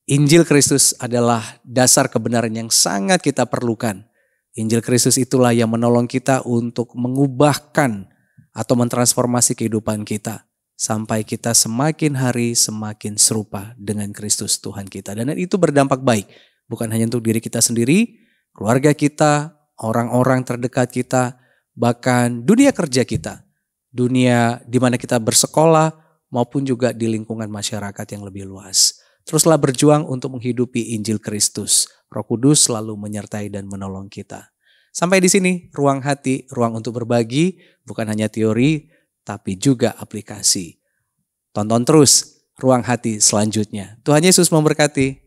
Injil Kristus adalah dasar kebenaran yang sangat kita perlukan. Injil Kristus itulah yang menolong kita untuk mengubahkan atau mentransformasi kehidupan kita. Sampai kita semakin hari semakin serupa dengan Kristus Tuhan kita. Dan itu berdampak baik. Bukan hanya untuk diri kita sendiri, keluarga kita, orang-orang terdekat kita, bahkan dunia kerja kita. Dunia di mana kita bersekolah maupun juga di lingkungan masyarakat yang lebih luas. Teruslah berjuang untuk menghidupi Injil Kristus. Roh Kudus selalu menyertai dan menolong kita. Sampai di sini Ruang Hati, ruang untuk berbagi, bukan hanya teori, tapi juga aplikasi. Tonton terus Ruang Hati selanjutnya. Tuhan Yesus memberkati.